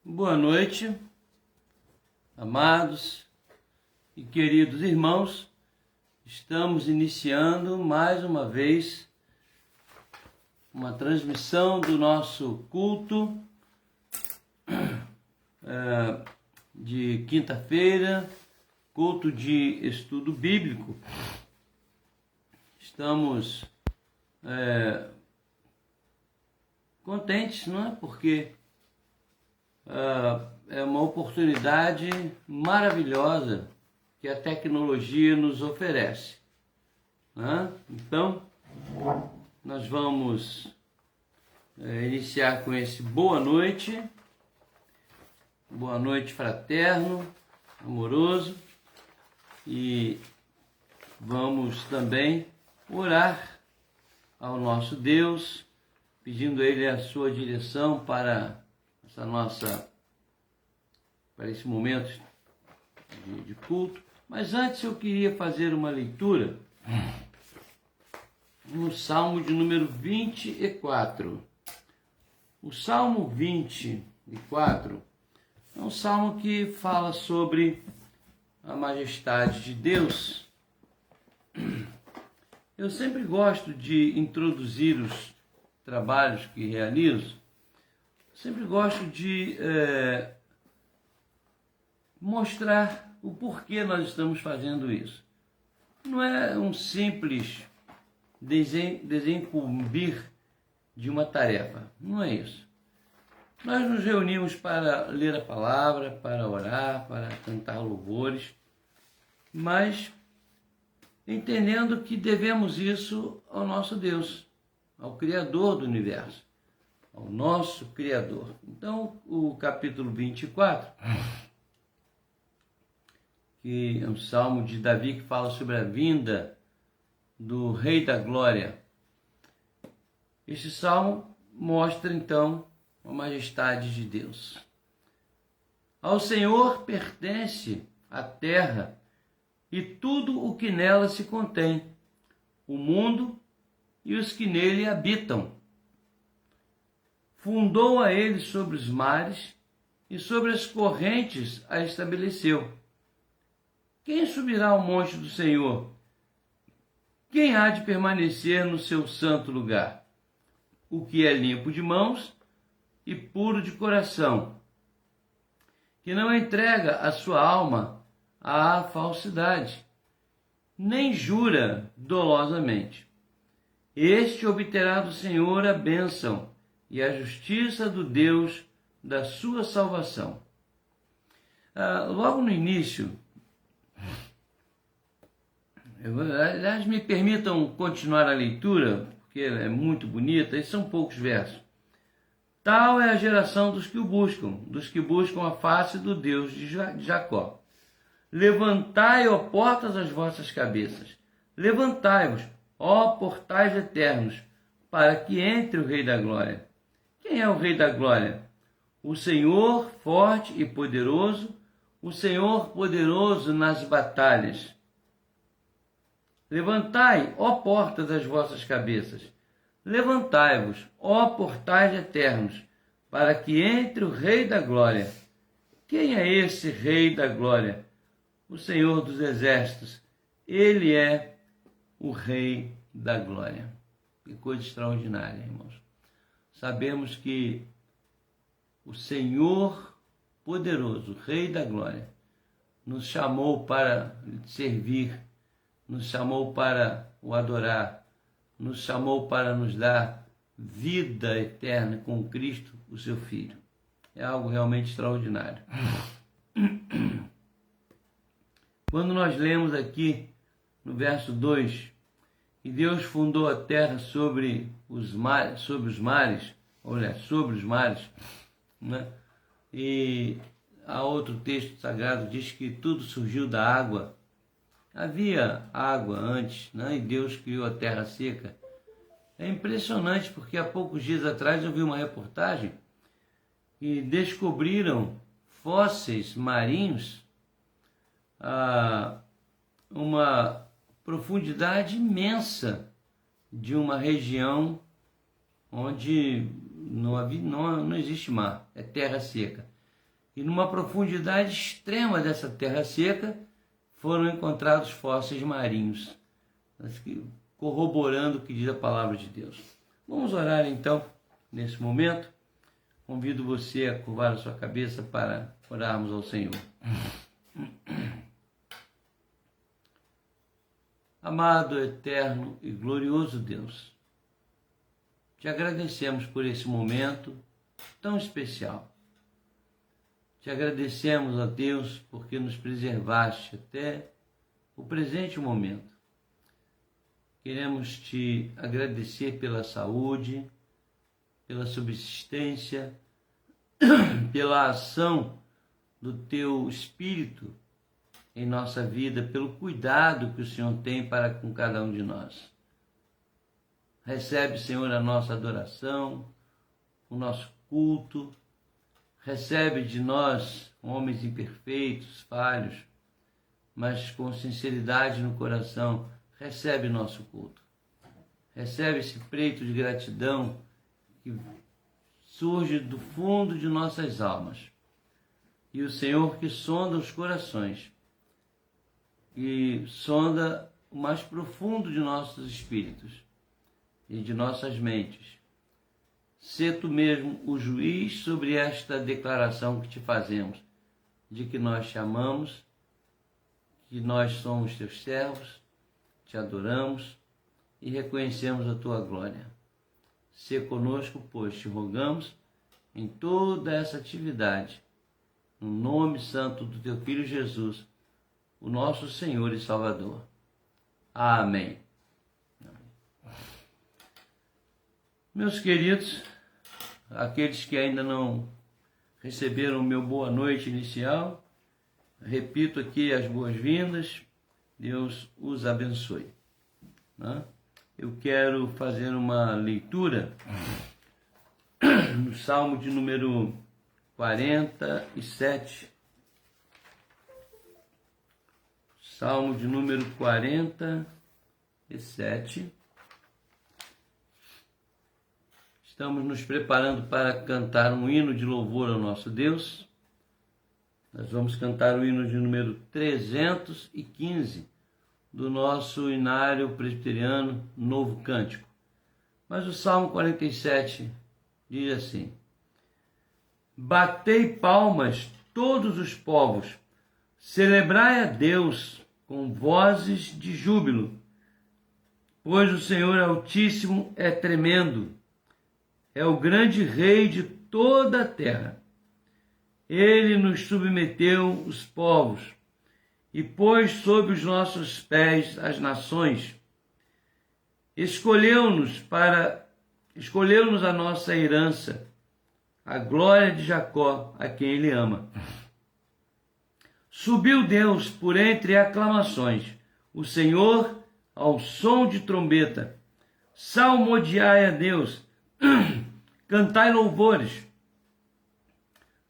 Boa noite, amados e queridos irmãos. Estamos iniciando mais uma vez uma transmissão do nosso culto de quinta-feira, culto de estudo bíblico. Estamos contentes, não é? Porque é uma oportunidade maravilhosa que a tecnologia nos oferece, né? Então, nós vamos iniciar com esse boa noite fraterno, amoroso, e vamos também orar ao nosso Deus, pedindo a Ele a sua direção para esse momento de culto. Mas antes eu queria fazer uma leitura no Salmo de número 24. O Salmo 24 é um salmo que fala sobre a majestade de Deus. Eu sempre gosto de introduzir os trabalhos que realizo. Sempre gosto de mostrar o porquê nós estamos fazendo isso. Não é um simples desincumbir de uma tarefa. Não é isso. Nós nos reunimos para ler a palavra, para orar, para cantar louvores, mas entendendo que devemos isso ao nosso Deus, ao Criador do universo, ao nosso Criador. Então, o capítulo 24, que é um salmo de Davi que fala sobre a vinda do Rei da Glória. Este salmo mostra, então, a majestade de Deus. Ao Senhor pertence a terra e tudo o que nela se contém, o mundo e os que nele habitam. Fundou a ele sobre os mares e sobre as correntes a estabeleceu. Quem subirá ao monte do Senhor? Quem há de permanecer no seu santo lugar? O que é limpo de mãos e puro de coração, que não entrega a sua alma à falsidade, nem jura dolosamente. Este obterá do Senhor a bênção e a justiça do Deus da sua salvação. Logo no início, aliás, me permitam continuar a leitura, porque ela é muito bonita, e são poucos versos. Tal é a geração dos que o buscam a face do Deus de Jacó. Levantai, ó portas, as vossas cabeças. Levantai-vos, ó portais eternos, para que entre o Rei da Glória. Quem é o Rei da Glória? O Senhor forte e poderoso, o Senhor poderoso nas batalhas. Levantai, ó portas, as vossas cabeças. Levantai-vos, ó portais eternos, para que entre o Rei da Glória. Quem é esse Rei da Glória? O Senhor dos Exércitos. Ele é o Rei da Glória. Que coisa extraordinária, irmãos. Sabemos que o Senhor poderoso, o Rei da Glória, nos chamou para servir, nos chamou para o adorar, nos chamou para nos dar vida eterna com Cristo, o seu Filho. É algo realmente extraordinário. Quando nós lemos aqui no verso 2, que Deus fundou a terra sobre os mares, né? E há outro texto sagrado diz que tudo surgiu da água. Havia água antes, né? E Deus criou a terra seca. É impressionante porque há poucos dias atrás eu vi uma reportagem que descobriram fósseis marinhos a uma profundidade imensa de uma região onde não existe mar, é terra seca. E numa profundidade extrema dessa terra seca foram encontrados fósseis marinhos, corroborando o que diz a palavra de Deus. Vamos orar então, nesse momento. Convido você a curvar a sua cabeça para orarmos ao Senhor. Amado, eterno e glorioso Deus, te agradecemos por esse momento tão especial. Te agradecemos, ó Deus, porque nos preservaste até o presente momento. Queremos te agradecer pela saúde, pela subsistência, pela ação do teu Espírito em nossa vida, pelo cuidado que o Senhor tem para com cada um de nós. Recebe, Senhor, a nossa adoração, o nosso culto. Recebe de nós, homens imperfeitos, falhos, mas com sinceridade no coração, recebe nosso culto. Recebe esse preito de gratidão que surge do fundo de nossas almas. E o Senhor que sonda os corações, e sonda o mais profundo de nossos espíritos e de nossas mentes. Sê tu mesmo o juiz sobre esta declaração que te fazemos, de que nós te amamos, que nós somos teus servos, te adoramos e reconhecemos a tua glória. Sê conosco, pois te rogamos em toda essa atividade, no nome santo do teu Filho Jesus, o nosso Senhor e Salvador. Amém. Meus queridos, aqueles que ainda não receberam o meu boa noite inicial, repito aqui as boas-vindas, Deus os abençoe. Eu quero fazer uma leitura no Salmo de número 47. Salmo de número 47. Estamos nos preparando para cantar um hino de louvor ao nosso Deus. Nós vamos cantar o hino de número 315 do nosso inário presbiteriano Novo Cântico. Mas o Salmo 47 diz assim: batei palmas todos os povos, celebrai a Deus com vozes de júbilo, pois o Senhor Altíssimo é tremendo, é o grande Rei de toda a terra. Ele nos submeteu os povos e pôs sob os nossos pés as nações. Escolheu-nos a nossa herança, a glória de Jacó, a quem ele ama. Subiu Deus por entre aclamações, o Senhor ao som de trombeta. Salmodiai a Deus, cantai louvores.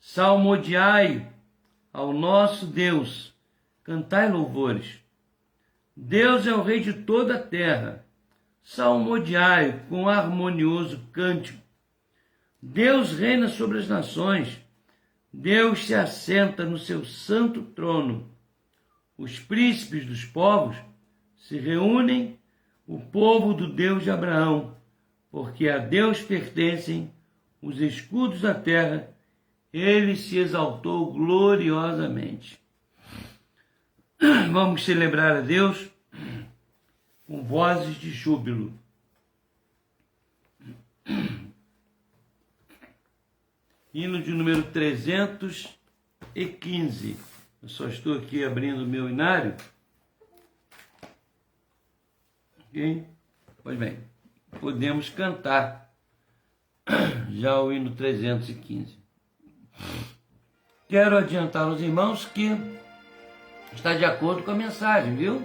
Salmodiai ao nosso Deus, cantai louvores. Deus é o Rei de toda a terra, salmodiai com harmonioso cântico. Deus reina sobre as nações, Deus se assenta no seu santo trono. Os príncipes dos povos se reúnem, o povo do Deus de Abraão, porque a Deus pertencem os escudos da terra, ele se exaltou gloriosamente. Vamos celebrar a Deus com vozes de júbilo. Hino de número 315. Eu só estou aqui abrindo o meu inário. Ok? Pois bem, podemos cantar já o hino 315. Quero adiantar aos irmãos que está de acordo com a mensagem, viu?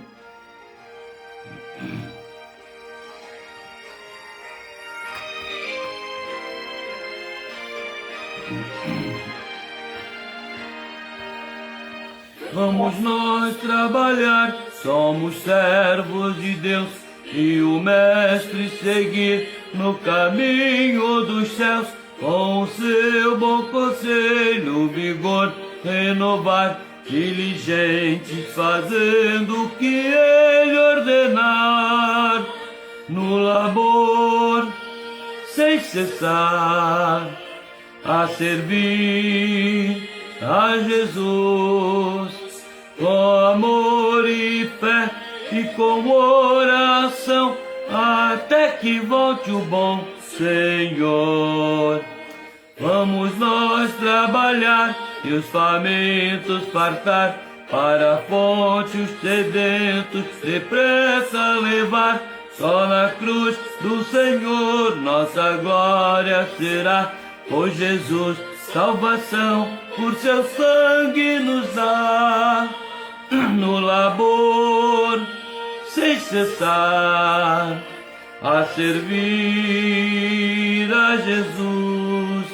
Vamos nós trabalhar, somos servos de Deus, e o Mestre seguir no caminho dos céus. com seu bom conselho, vigor renovar, diligente fazendo o que ele ordenar, no labor sem cessar, a servir a Jesus, com amor e fé e com oração, até que volte o bom Senhor. Vamos nós trabalhar e os famintos fartar, para a fonte os sedentos depressa levar. Só na cruz do Senhor nossa glória será, pois Jesus salvação por seu sangue nos dá. No labor sem cessar, a servir a Jesus,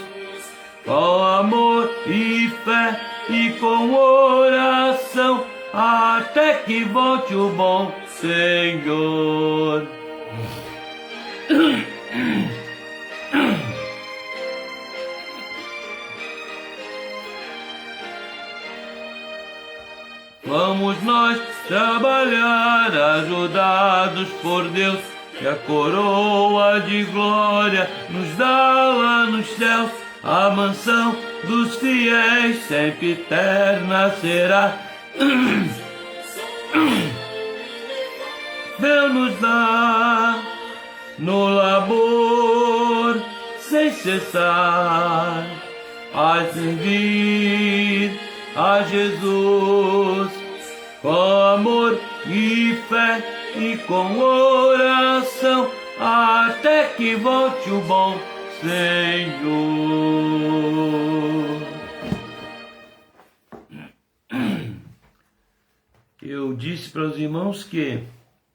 com amor e fé e com oração, até que volte o bom Senhor. Vamos nós trabalhar, ajudados por Deus, que a coroa de glória nos dá lá nos céus. A mansão dos fiéis sempre eterna será. Deus nos dá no labor sem cessar, a servir a Jesus, com amor e fé e com oração, até que volte o bom Senhor. Eu disse para os irmãos que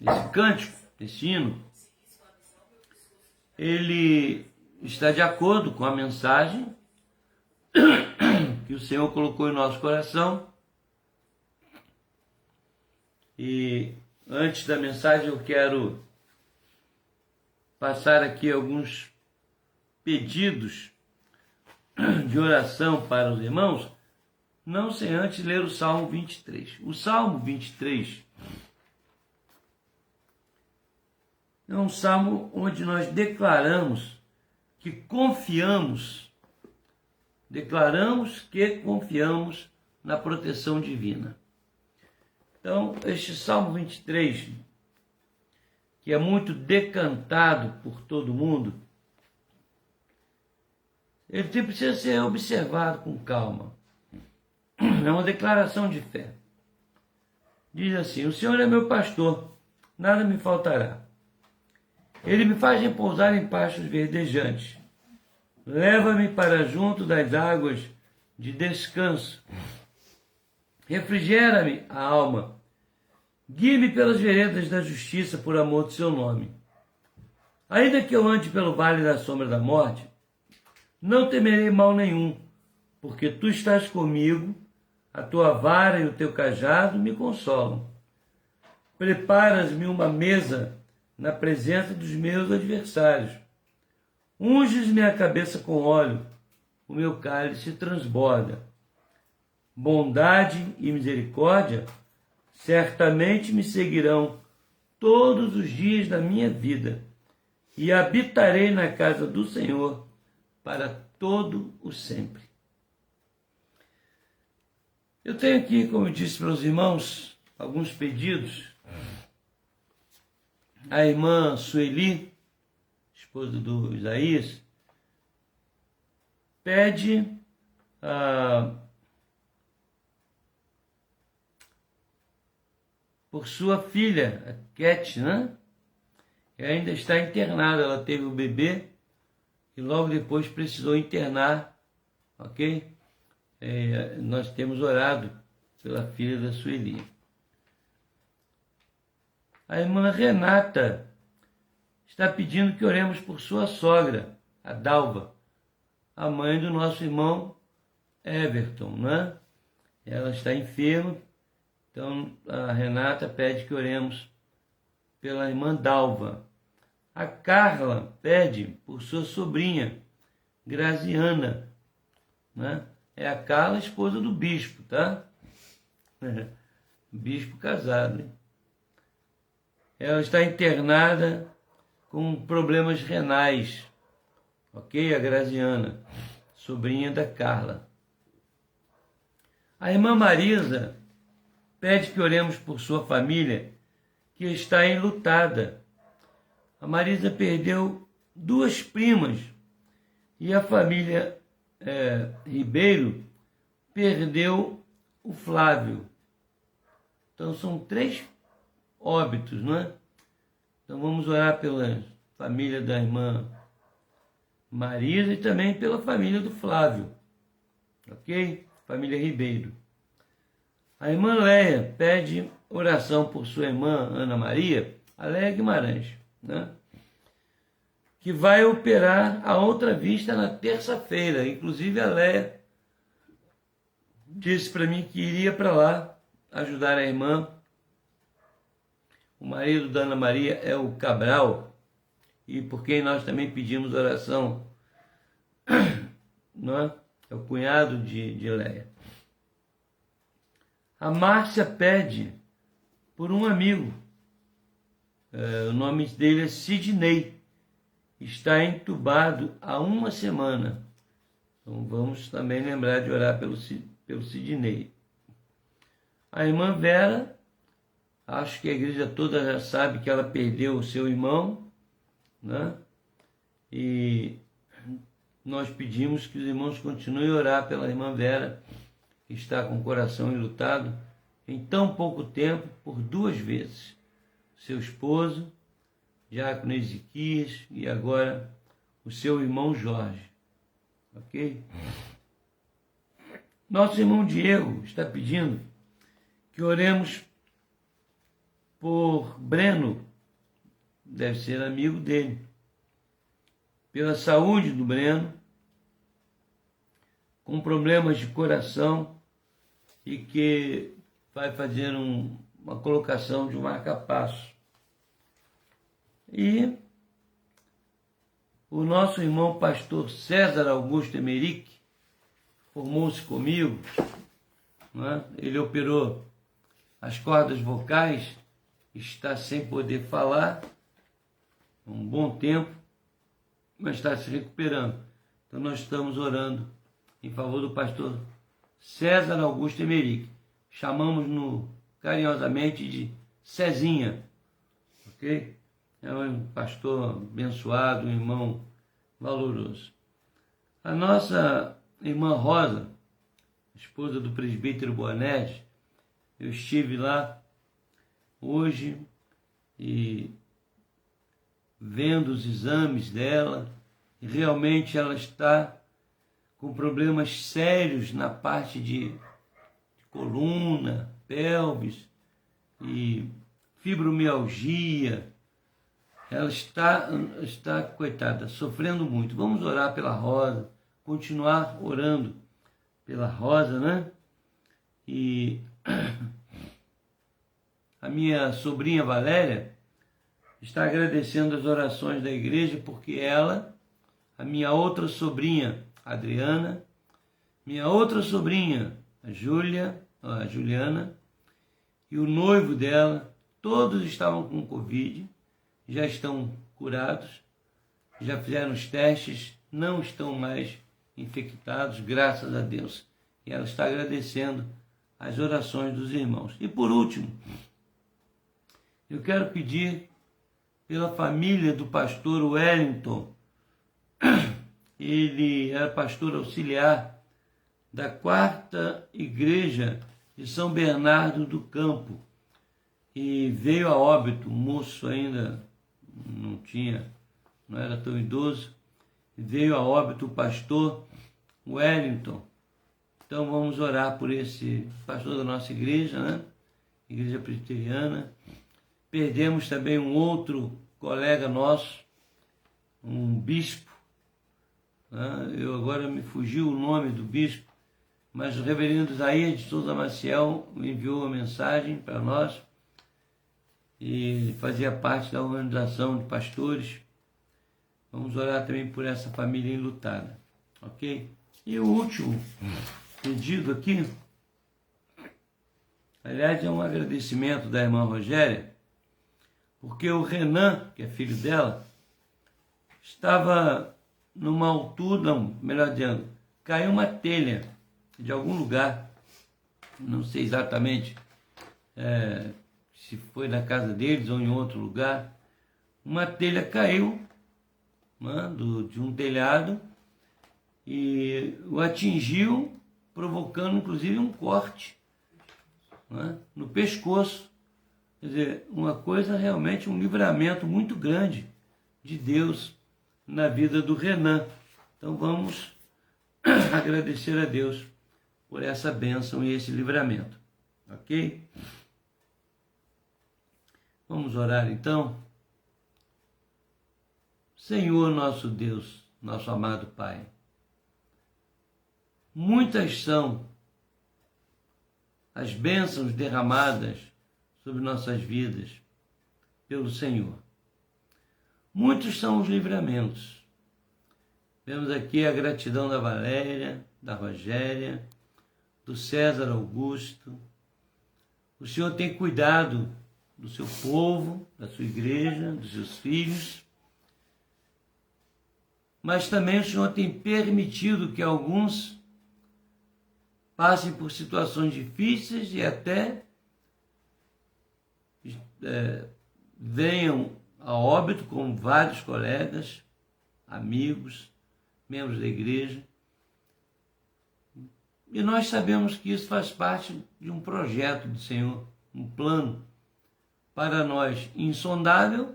esse cântico, esse hino, ele está de acordo com a mensagem que o Senhor colocou em nosso coração. E antes da mensagem eu quero passar aqui alguns pedidos de oração para os irmãos, não sem antes ler o Salmo 23. O Salmo 23 é um salmo onde nós declaramos que confiamos na proteção divina. Então, este Salmo 23, que é muito decantado por todo mundo, ele precisa ser observado com calma. É uma declaração de fé. Diz assim: o Senhor é meu pastor, nada me faltará. Ele me faz repousar em pastos verdejantes. Leva-me para junto das águas de descanso. Refrigera-me a alma. Guie-me pelas veredas da justiça por amor do seu nome. Ainda que eu ande pelo vale da sombra da morte, não temerei mal nenhum, porque tu estás comigo, a tua vara e o teu cajado me consolam. Preparas-me uma mesa na presença dos meus adversários. Unges-me a cabeça com óleo, o meu cálice transborda. Bondade e misericórdia certamente me seguirão todos os dias da minha vida, e habitarei na casa do Senhor para todo o sempre. Eu tenho aqui, como eu disse para os irmãos, alguns pedidos. A irmã Sueli, esposa do Isaías, pede por sua filha, a Cat, né? Que ainda está internada. Ela teve o bebê e logo depois precisou internar, ok? Nós temos orado pela filha da Sueli. A irmã Renata está pedindo que oremos por sua sogra, a Dalva, a mãe do nosso irmão Everton, né? Ela está enferma, então a Renata pede que oremos pela irmã Dalva. A Carla pede por sua sobrinha, Graziana, né? É a Carla, esposa do bispo, tá? Bispo casado, hein? Ela está internada com problemas renais, ok? A Graziana, sobrinha da Carla. A irmã Marisa pede que oremos por sua família, que está enlutada. A Marisa perdeu 2 primas e a família Ribeiro perdeu o Flávio. Então são 3 óbitos, não é? Então vamos orar pela família da irmã Marisa e também pela família do Flávio, ok? Família Ribeiro. A irmã Leia pede oração por sua irmã Ana Maria, a Leia Guimarães, né? Que vai operar a outra vista na terça-feira. Inclusive a Leia disse para mim que iria para lá ajudar a irmã. O marido da Ana Maria é o Cabral, e por quem nós também pedimos oração, não é? É o cunhado de Leia. A Márcia pede por um amigo, o nome dele é Sidney, está entubado há 1 semana. Então vamos também lembrar de orar pelo Sidney. A irmã Vera, acho que a igreja toda já sabe que ela perdeu o seu irmão, né? E nós pedimos que os irmãos continuem a orar pela irmã Vera, que está com o coração enlutado em tão pouco tempo por 2 vezes. Seu esposo, Diácono Ezequias, e agora o seu irmão Jorge. Ok? Nosso irmão Diego está pedindo que oremos por Breno, deve ser amigo dele, pela saúde do Breno, com problemas de coração, e que vai fazer uma colocação de um marca-passo. E o nosso irmão pastor César Augusto Emerick formou-se comigo, né? Ele operou as cordas vocais, está sem poder falar há um bom tempo, mas está se recuperando. Então nós estamos orando em favor do pastor César Augusto Emerick. Chamamos-no carinhosamente de Cezinha, ok? É um pastor abençoado, um irmão valoroso. A nossa irmã Rosa, esposa do presbítero Boanerges, eu estive lá hoje e vendo os exames dela, e realmente ela está com problemas sérios na parte de coluna, pelvis e fibromialgia. Ela está, coitada, sofrendo muito. Vamos orar pela Rosa, continuar orando pela Rosa, né? E a minha sobrinha Valéria está agradecendo as orações da igreja, porque ela, a minha outra sobrinha Adriana, minha outra sobrinha a Juliana, e o noivo dela, todos estavam com Covid, já estão curados, já fizeram os testes, não estão mais infectados, graças a Deus. E ela está agradecendo as orações dos irmãos. E por último, eu quero pedir pela família do pastor Wellington. Ele era pastor auxiliar da 4ª Igreja de São Bernardo do Campo e veio a óbito. O moço ainda não era tão idoso, veio a óbito o pastor Wellington. Então vamos orar por esse pastor da nossa igreja, né? Igreja Presbiteriana. Perdemos também um outro colega nosso, um bispo, né? Eu agora me fugiu o nome do bispo, mas o reverendo Isaías de Souza Maciel enviou uma mensagem para nós e fazia parte da organização de pastores. Vamos orar também por essa família enlutada. ok? E o último pedido aqui, aliás, é um agradecimento da irmã Rogéria, porque o Renan, que é filho dela, estava numa altura, não, melhor dizendo, caiu uma telha de algum lugar, não sei exatamente se foi na casa deles ou em outro lugar, uma telha caiu, né, de um telhado e o atingiu, provocando inclusive um corte, né, no pescoço. Quer dizer, uma coisa realmente, um livramento muito grande de Deus na vida do Renan. Então vamos agradecer a Deus por essa bênção e esse livramento, ok? Vamos orar então. Senhor nosso Deus, nosso amado Pai, muitas são as bênçãos derramadas sobre nossas vidas pelo Senhor. Muitos são os livramentos. Vemos aqui a gratidão da Valéria, da Rogéria, do César Augusto. O Senhor tem cuidado do seu povo, da sua igreja, dos seus filhos, mas também o Senhor tem permitido que alguns passem por situações difíceis e até venham a óbito, como vários colegas, amigos, membros da igreja. E nós sabemos que isso faz parte de um projeto do Senhor, um plano para nós insondável,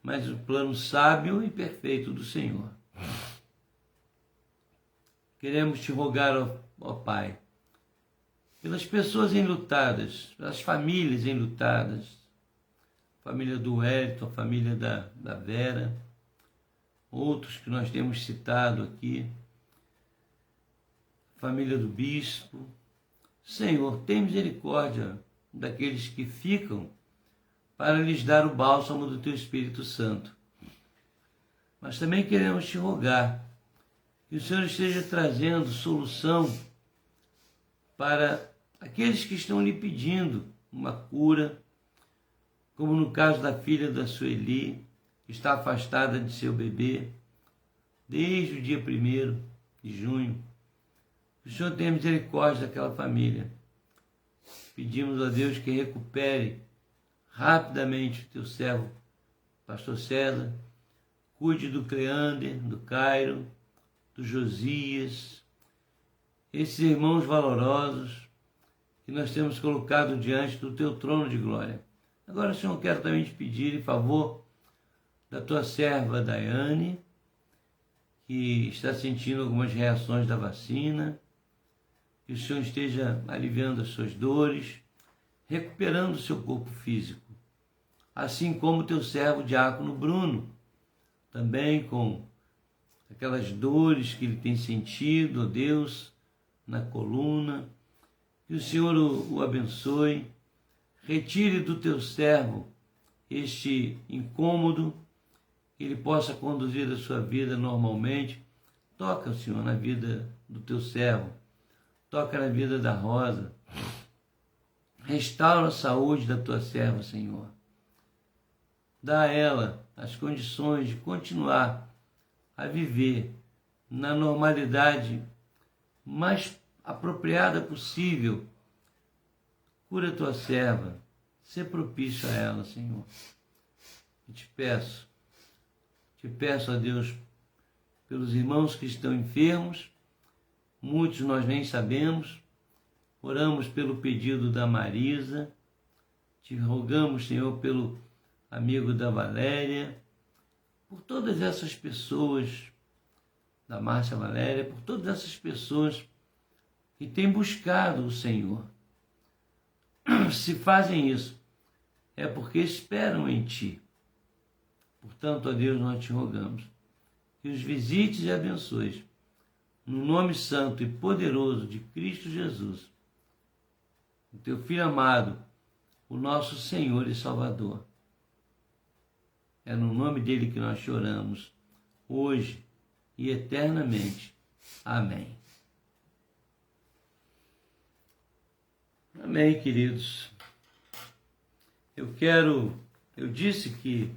mas o plano sábio e perfeito do Senhor. Queremos te rogar, ó Pai, pelas pessoas enlutadas, pelas famílias enlutadas, a família do Wellington, a família da Vera, outros que nós temos citado aqui, a família do bispo. Senhor, tem misericórdia daqueles que ficam para lhes dar o bálsamo do Teu Espírito Santo. Mas também queremos te rogar que o Senhor esteja trazendo solução para aqueles que estão lhe pedindo uma cura, como no caso da filha da Sueli, que está afastada de seu bebê desde o dia 1º de junho. Que o Senhor tenha misericórdia daquela família. Pedimos a Deus que recupere rapidamente o teu servo, pastor César, cuide do Cleander, do Cairo, do Josias, esses irmãos valorosos que nós temos colocado diante do teu trono de glória. Agora, Senhor, quero também te pedir em favor da tua serva Daiane, que está sentindo algumas reações da vacina, que o Senhor esteja aliviando as suas dores, recuperando o seu corpo físico, assim como o teu servo diácono Bruno, também com aquelas dores que ele tem sentido, ó Deus, na coluna. Que o Senhor o abençoe, retire do teu servo este incômodo, que ele possa conduzir a sua vida normalmente. Toca, Senhor, na vida do teu servo, toca na vida da Rosa, restaura a saúde da tua serva, Senhor. Dá a ela as condições de continuar a viver na normalidade mais apropriada possível. Cura a tua serva, sê propício a ela, Senhor. E te peço, ó Deus, pelos irmãos que estão enfermos, muitos nós nem sabemos. Oramos pelo pedido da Marisa, te rogamos, Senhor, pelo amigo da Valéria, por todas essas pessoas, da Márcia Valéria, por todas essas pessoas que têm buscado o Senhor. Se fazem isso, é porque esperam em Ti. Portanto, ó Deus, nós te rogamos que os visites e abençoes, no nome santo e poderoso de Cristo Jesus, o Teu Filho amado, o nosso Senhor e Salvador. É no nome dele que nós choramos, hoje e eternamente. Amém. Amém, queridos. Eu disse que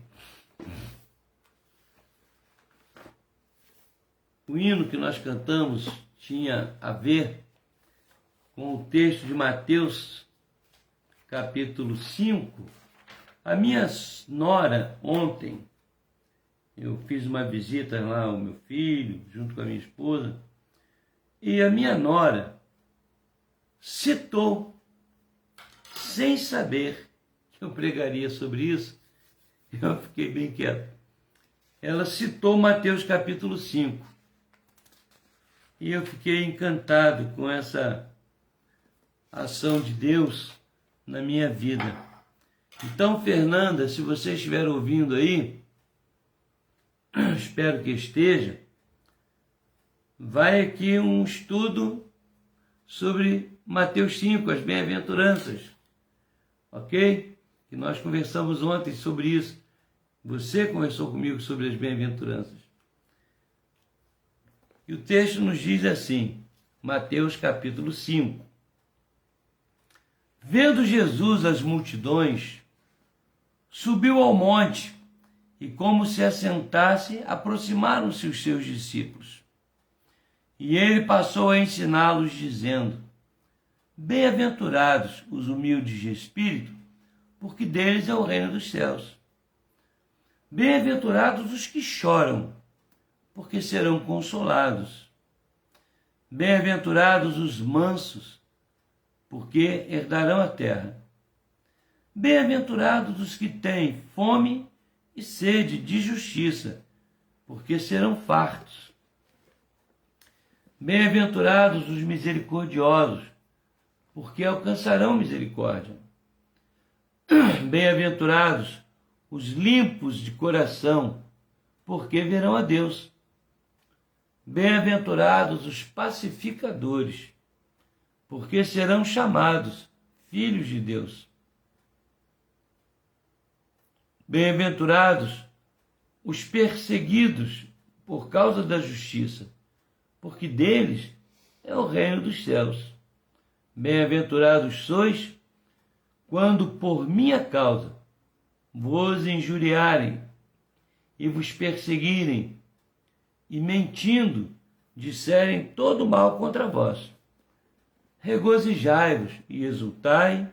o hino que nós cantamos tinha a ver com o texto de Mateus, capítulo 5. A minha nora, ontem, eu fiz uma visita lá ao meu filho, junto com a minha esposa, e a minha nora citou, sem saber que eu pregaria sobre isso, eu fiquei bem quieto. Ela citou Mateus capítulo 5. E eu fiquei encantado com essa ação de Deus na minha vida. Então, Fernanda, se você estiver ouvindo aí, espero que esteja, vai aqui um estudo sobre Mateus 5, as bem-aventuranças, ok? Que nós conversamos ontem sobre isso. Você conversou comigo sobre as bem-aventuranças. E o texto nos diz assim, Mateus capítulo 5. Vendo Jesus as multidões, subiu ao monte e, como se assentasse, aproximaram-se os seus discípulos. E ele passou a ensiná-los, dizendo: Bem-aventurados os humildes de espírito, porque deles é o reino dos céus. Bem-aventurados os que choram, porque serão consolados. Bem-aventurados os mansos, porque herdarão a terra. Bem-aventurados os que têm fome e sede de justiça, porque serão fartos. Bem-aventurados os misericordiosos, porque alcançarão misericórdia. Bem-aventurados os limpos de coração, porque verão a Deus. Bem-aventurados os pacificadores, porque serão chamados filhos de Deus. Bem-aventurados os perseguidos por causa da justiça, porque deles é o reino dos céus. Bem-aventurados sois quando por minha causa vos injuriarem e vos perseguirem, e mentindo disserem todo mal contra vós. Regozijai-vos e exultai,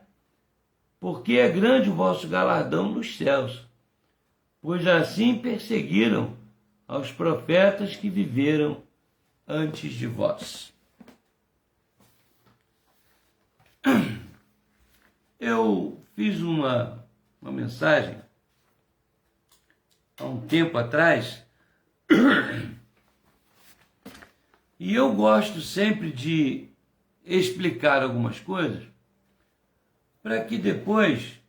porque é grande o vosso galardão nos céus, pois assim perseguiram aos profetas que viveram antes de vós. Eu fiz uma mensagem há um tempo atrás, e eu gosto sempre de explicar algumas coisas para que depois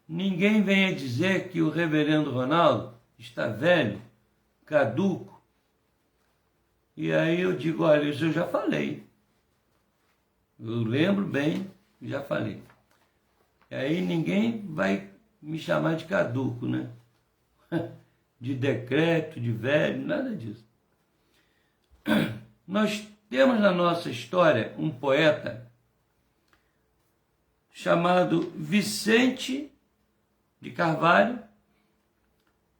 ninguém venha dizer que o reverendo Ronaldo está velho, caduco. E aí eu digo, olha, isso eu já falei. Eu lembro bem, já falei. E aí ninguém vai me chamar de caduco, né? De decrépito, de velho, nada disso. Nós temos na nossa história um poeta chamado Vicente de Carvalho,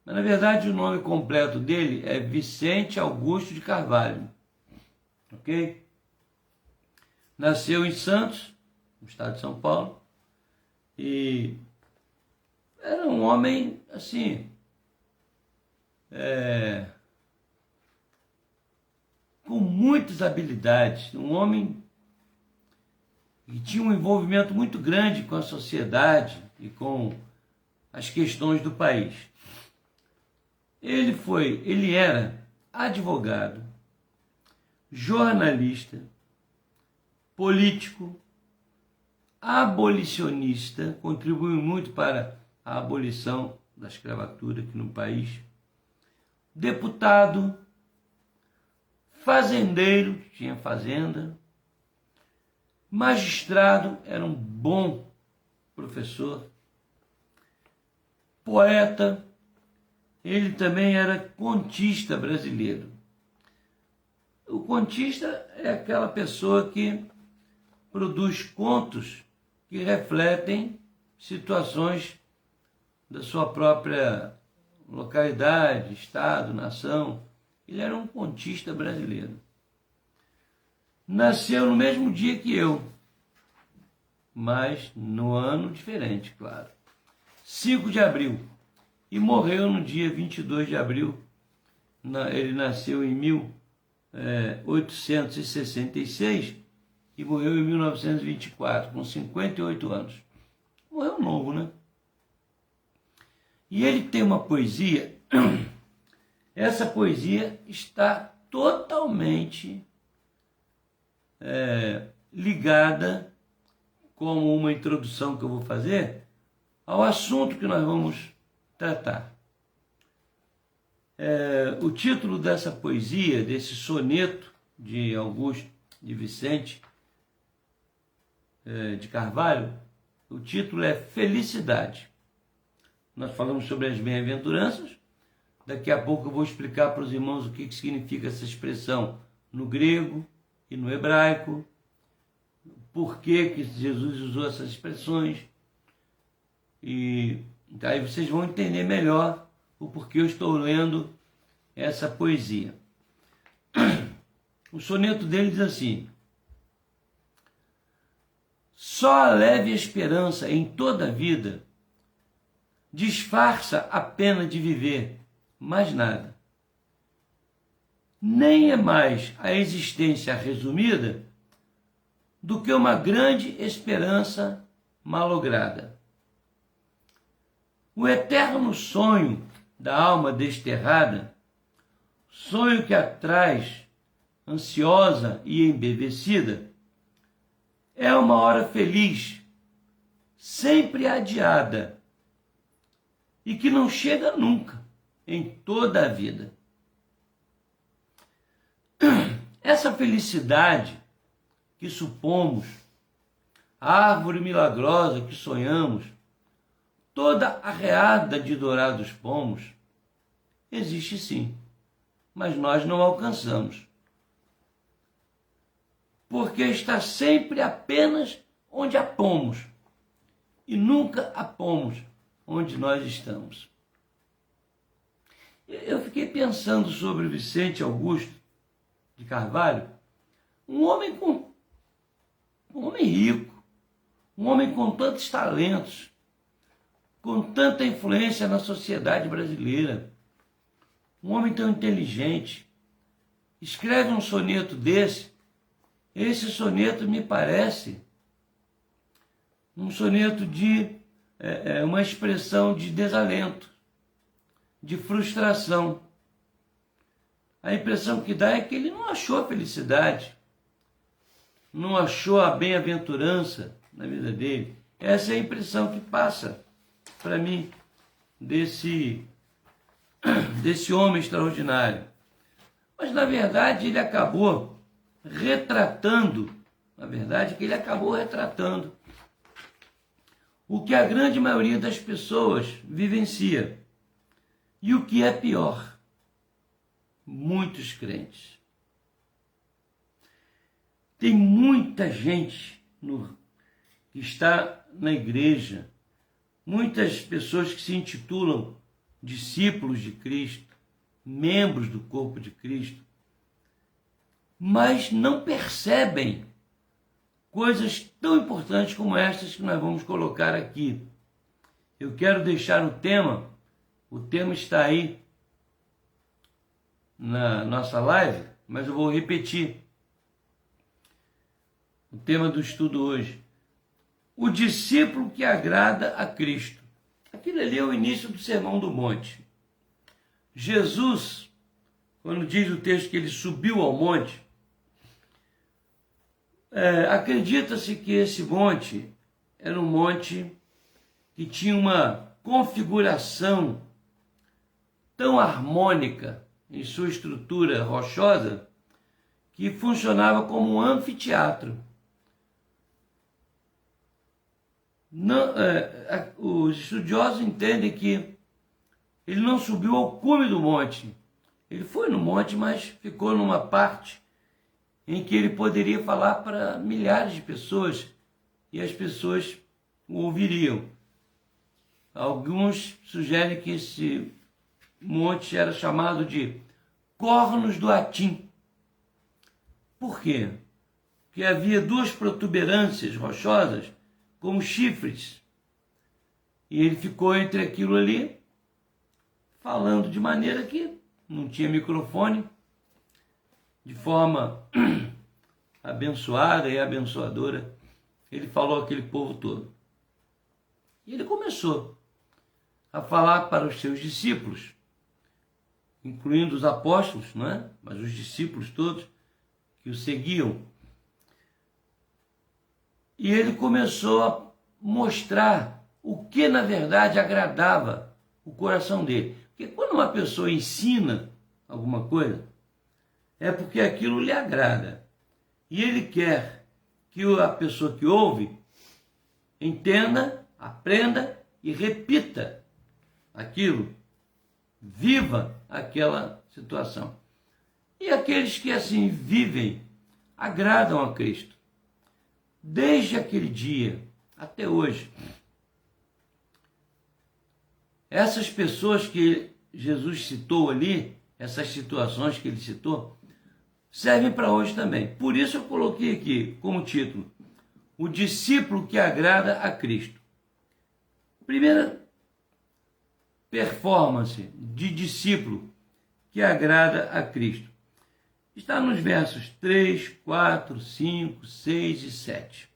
mas na verdade o nome completo dele é Vicente Augusto de Carvalho, ok? Nasceu em Santos, no estado de São Paulo, e era um homem assim, com muitas habilidades, um homem que tinha um envolvimento muito grande com a sociedade e com as questões do país. Ele era advogado, jornalista, político, abolicionista, contribuiu muito para a abolição da escravatura aqui no país, deputado, fazendeiro, tinha fazenda, magistrado, era um bom professor, poeta, ele também era contista brasileiro. O contista é aquela pessoa que produz contos que refletem situações da sua própria localidade, estado, nação. Ele era um contista brasileiro. Nasceu no mesmo dia que eu, mas no ano diferente, claro. 5 de abril. E morreu no dia 22 de abril. Ele nasceu em 1866 e morreu em 1924, com 58 anos. Morreu novo, né? E ele tem uma poesia, essa poesia está totalmente ligada, como uma introdução que eu vou fazer, ao assunto que nós vamos tratar. O título dessa poesia, desse soneto de Augusto de Vicente de Carvalho, o título é Felicidade. Nós falamos sobre as bem-aventuranças. Daqui a pouco eu vou explicar para os irmãos o que significa essa expressão no grego e no hebraico, por que Jesus usou essas expressões, e aí vocês vão entender melhor o porquê eu estou lendo essa poesia. O soneto dele diz assim: só a leve esperança em toda a vida disfarça a pena de viver, mais nada. Nem é mais a existência resumida do que uma grande esperança malograda. O eterno sonho da alma desterrada, sonho que a traz ansiosa e embevecida, é uma hora feliz, sempre adiada, e que não chega nunca em toda a vida. Essa felicidade que supomos, a árvore milagrosa que sonhamos, toda arreada de dourados pomos, existe sim, mas nós não alcançamos, porque está sempre apenas onde a pomos, e nunca a pomos onde nós estamos. Eu fiquei pensando sobre o Vicente Augusto de Carvalho, um homem rico, um homem com tantos talentos, com tanta influência na sociedade brasileira, um homem tão inteligente, escreve um soneto desse. Esse soneto me parece um soneto de uma expressão de desalento, de frustração. A impressão que dá é que ele não achou a felicidade, não achou a bem-aventurança na vida dele. Essa é a impressão que passa para mim desse homem extraordinário. Mas, na verdade, ele acabou retratando, o que a grande maioria das pessoas vivencia. E o que é pior, muitos crentes. Tem muita gente que está na igreja, muitas pessoas que se intitulam discípulos de Cristo, membros do corpo de Cristo, mas não percebem coisas tão importantes como estas que nós vamos colocar aqui. Eu quero deixar o tema está aí na nossa live, mas eu vou repetir o tema do estudo hoje. O discípulo que agrada a Cristo. Aquilo ali é o início do Sermão do Monte. Jesus, quando diz o texto que ele subiu ao monte, acredita-se que esse monte era um monte que tinha uma configuração tão harmônica em sua estrutura rochosa que funcionava como um anfiteatro. Os estudiosos entendem que ele não subiu ao cume do monte. Ele foi no monte, mas ficou numa parte em que ele poderia falar para milhares de pessoas e as pessoas o ouviriam. Alguns sugerem que esse monte era chamado de Cornos do Atim. Por quê? Porque havia duas protuberâncias rochosas como chifres. E ele ficou entre aquilo ali, falando de maneira que não tinha microfone, de forma abençoada e abençoadora. Ele falou àquele povo todo. E ele começou a falar para os seus discípulos, incluindo os apóstolos, não é? Mas os discípulos todos que o seguiam. E ele começou a mostrar o que na verdade agradava o coração dele. Porque quando uma pessoa ensina alguma coisa, é porque aquilo lhe agrada. E ele quer que a pessoa que ouve entenda, aprenda e repita aquilo, viva aquela situação. E aqueles que assim vivem agradam a Cristo. Desde aquele dia até hoje, essas pessoas que Jesus citou ali, essas situações que ele citou, servem para hoje também. Por isso eu coloquei aqui como título, o discípulo que agrada a Cristo. Primeira performance de discípulo que agrada a Cristo está nos versos 3, 4, 5, 6 e 7.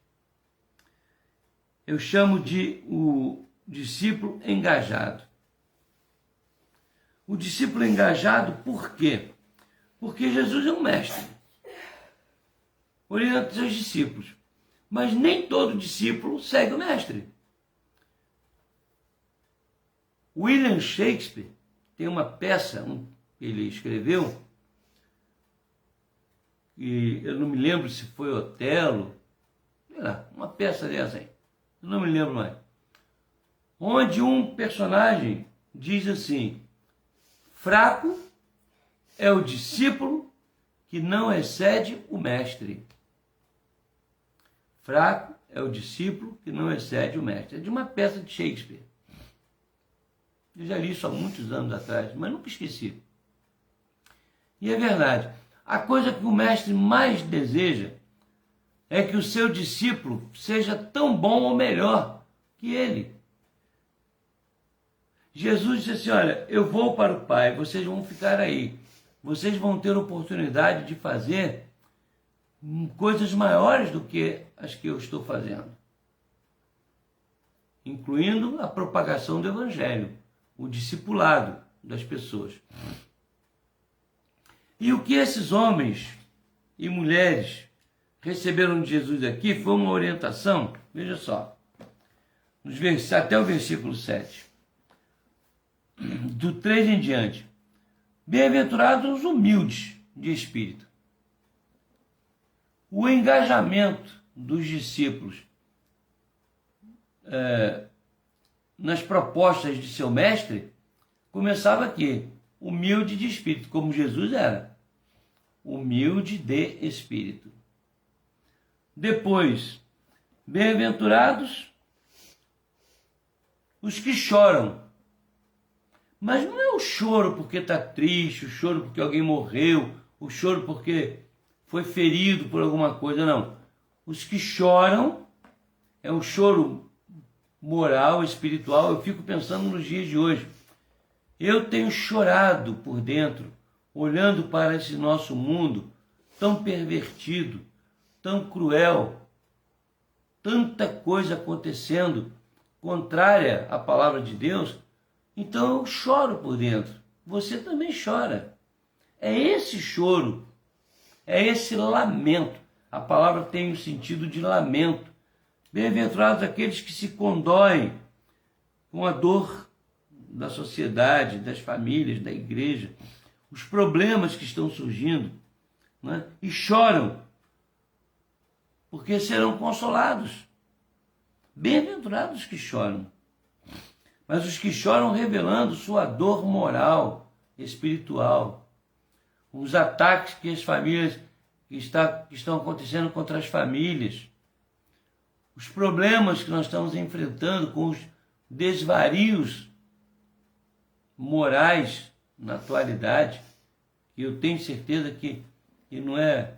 Eu chamo de o discípulo engajado. O discípulo engajado por quê? Porque Jesus é um mestre, orienta seus discípulos, mas nem todo discípulo segue o mestre. William Shakespeare tem uma peça que ele escreveu, e eu não me lembro se foi Otelo, sei lá, uma peça dessa aí, eu não me lembro mais, onde um personagem diz assim: fraco é o discípulo que não excede o mestre. Fraco é o discípulo que não excede o mestre. É de uma peça de Shakespeare. Eu já li isso há muitos anos atrás, mas nunca esqueci. E é verdade. A coisa que o mestre mais deseja é que o seu discípulo seja tão bom ou melhor que ele. Jesus disse assim: olha, eu vou para o Pai, vocês vão ficar aí. Vocês vão ter oportunidade de fazer coisas maiores do que as que eu estou fazendo, incluindo a propagação do Evangelho, o discipulado das pessoas. E o que esses homens e mulheres receberam de Jesus aqui foi uma orientação, veja só, até o versículo 7, do 3 em diante. Bem-aventurados os humildes de espírito. O engajamento dos discípulos nas propostas de seu mestre começava aqui, humilde de espírito, como Jesus era, humilde de espírito. Depois, bem-aventurados os que choram. Mas não é o choro porque está triste, o choro porque alguém morreu, o choro porque foi ferido por alguma coisa, não. Os que choram é um choro moral, espiritual. Eu fico pensando nos dias de hoje. Eu tenho chorado por dentro, olhando para esse nosso mundo tão pervertido, tão cruel, tanta coisa acontecendo contrária à palavra de Deus. Então eu choro por dentro. Você também chora. É esse choro, é esse lamento. A palavra tem o sentido de lamento. Bem-aventurados aqueles que se condoem com a dor da sociedade, das famílias, da igreja, os problemas que estão surgindo, né? E choram, porque serão consolados. Bem-aventurados que choram. Mas os que choram revelando sua dor moral, espiritual, os ataques que as famílias que estão acontecendo contra as famílias, os problemas que nós estamos enfrentando com os desvarios morais na atualidade, e eu tenho certeza que não é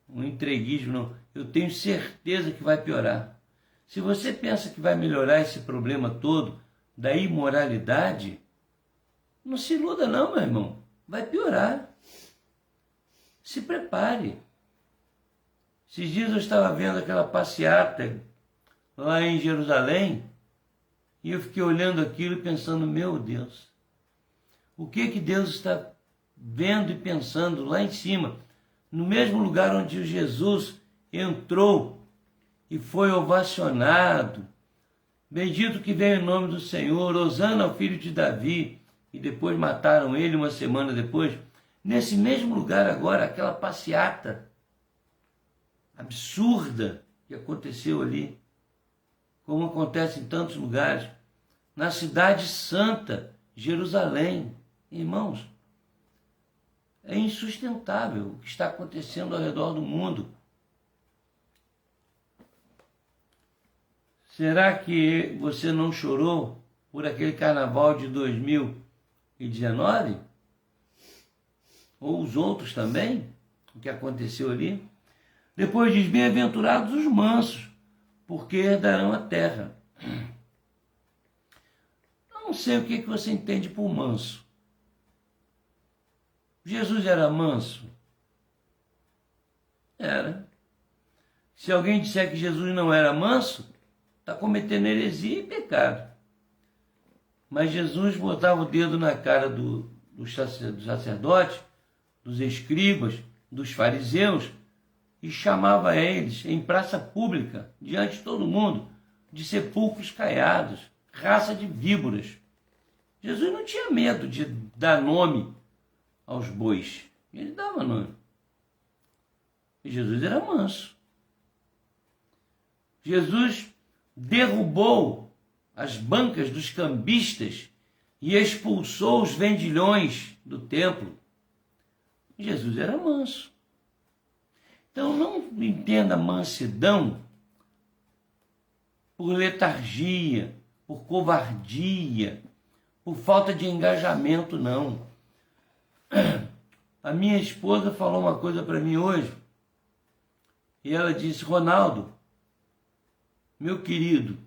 um entreguismo, não. Eu tenho certeza que vai piorar. Se você pensa que vai melhorar esse problema todo da imoralidade, não se iluda não, meu irmão. Vai piorar. Se prepare. Esses dias eu estava vendo aquela passeata lá em Jerusalém e eu fiquei olhando aquilo e pensando, meu Deus, o que Deus está vendo e pensando lá em cima, no mesmo lugar onde Jesus entrou e foi ovacionado, bendito que vem em nome do Senhor, hosana ao filho de Davi, e depois mataram ele uma semana depois. Nesse mesmo lugar agora, aquela passeata absurda que aconteceu ali, como acontece em tantos lugares, na cidade santa, Jerusalém. Irmãos, é insustentável o que está acontecendo ao redor do mundo. Será que você não chorou por aquele carnaval de 2019? Ou os outros também? O que aconteceu ali? Depois diz, bem-aventurados os mansos, porque herdarão a terra. Eu não sei o que você entende por manso. Jesus era manso? Era. Se alguém disser que Jesus não era manso, está cometendo heresia e pecado. Mas Jesus botava o dedo na cara do sacerdote, dos escribas, dos fariseus, e chamava eles em praça pública, diante de todo mundo, de sepulcros caiados, raça de víboras. Jesus não tinha medo de dar nome aos bois. Ele dava nome. E Jesus era manso. Jesus derrubou as bancas dos cambistas e expulsou os vendilhões do templo. Jesus era manso. Então não entenda mansidão por letargia, por covardia, por falta de engajamento, não. A minha esposa falou uma coisa para mim hoje, e ela disse, Ronaldo, meu querido,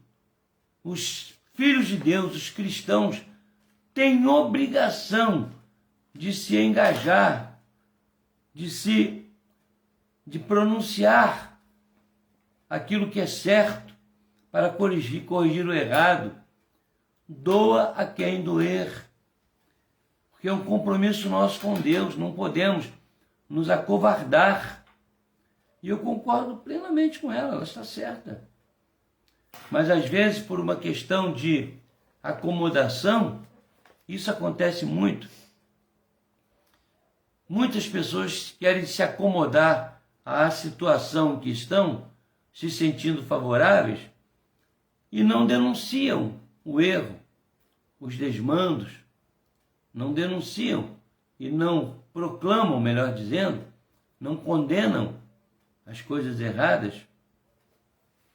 os filhos de Deus, os cristãos, têm obrigação de se engajar, de pronunciar aquilo que é certo para corrigir o errado. Doa a quem doer, porque é um compromisso nosso com Deus, não podemos nos acovardar. E eu concordo plenamente com ela está certa. Mas às vezes, por uma questão de acomodação, isso acontece muito. Muitas pessoas querem se acomodar à situação que estão, se sentindo favoráveis, e não denunciam o erro, os desmandos, não denunciam e não proclamam, melhor dizendo, não condenam as coisas erradas,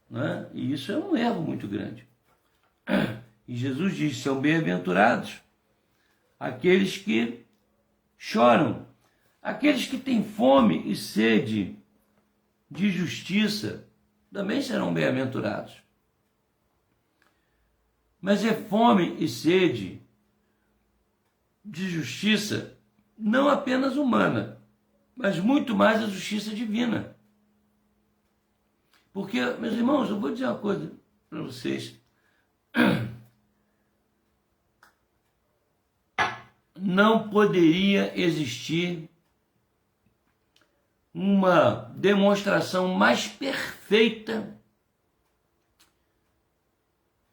né? E isso é um erro muito grande. E Jesus diz, são bem-aventurados aqueles que choram, aqueles que têm fome e sede de justiça, também serão bem-aventurados. Mas é fome e sede de justiça não apenas humana, mas muito mais a justiça divina. Porque, meus irmãos, eu vou dizer uma coisa para vocês. Não poderia existir uma demonstração mais perfeita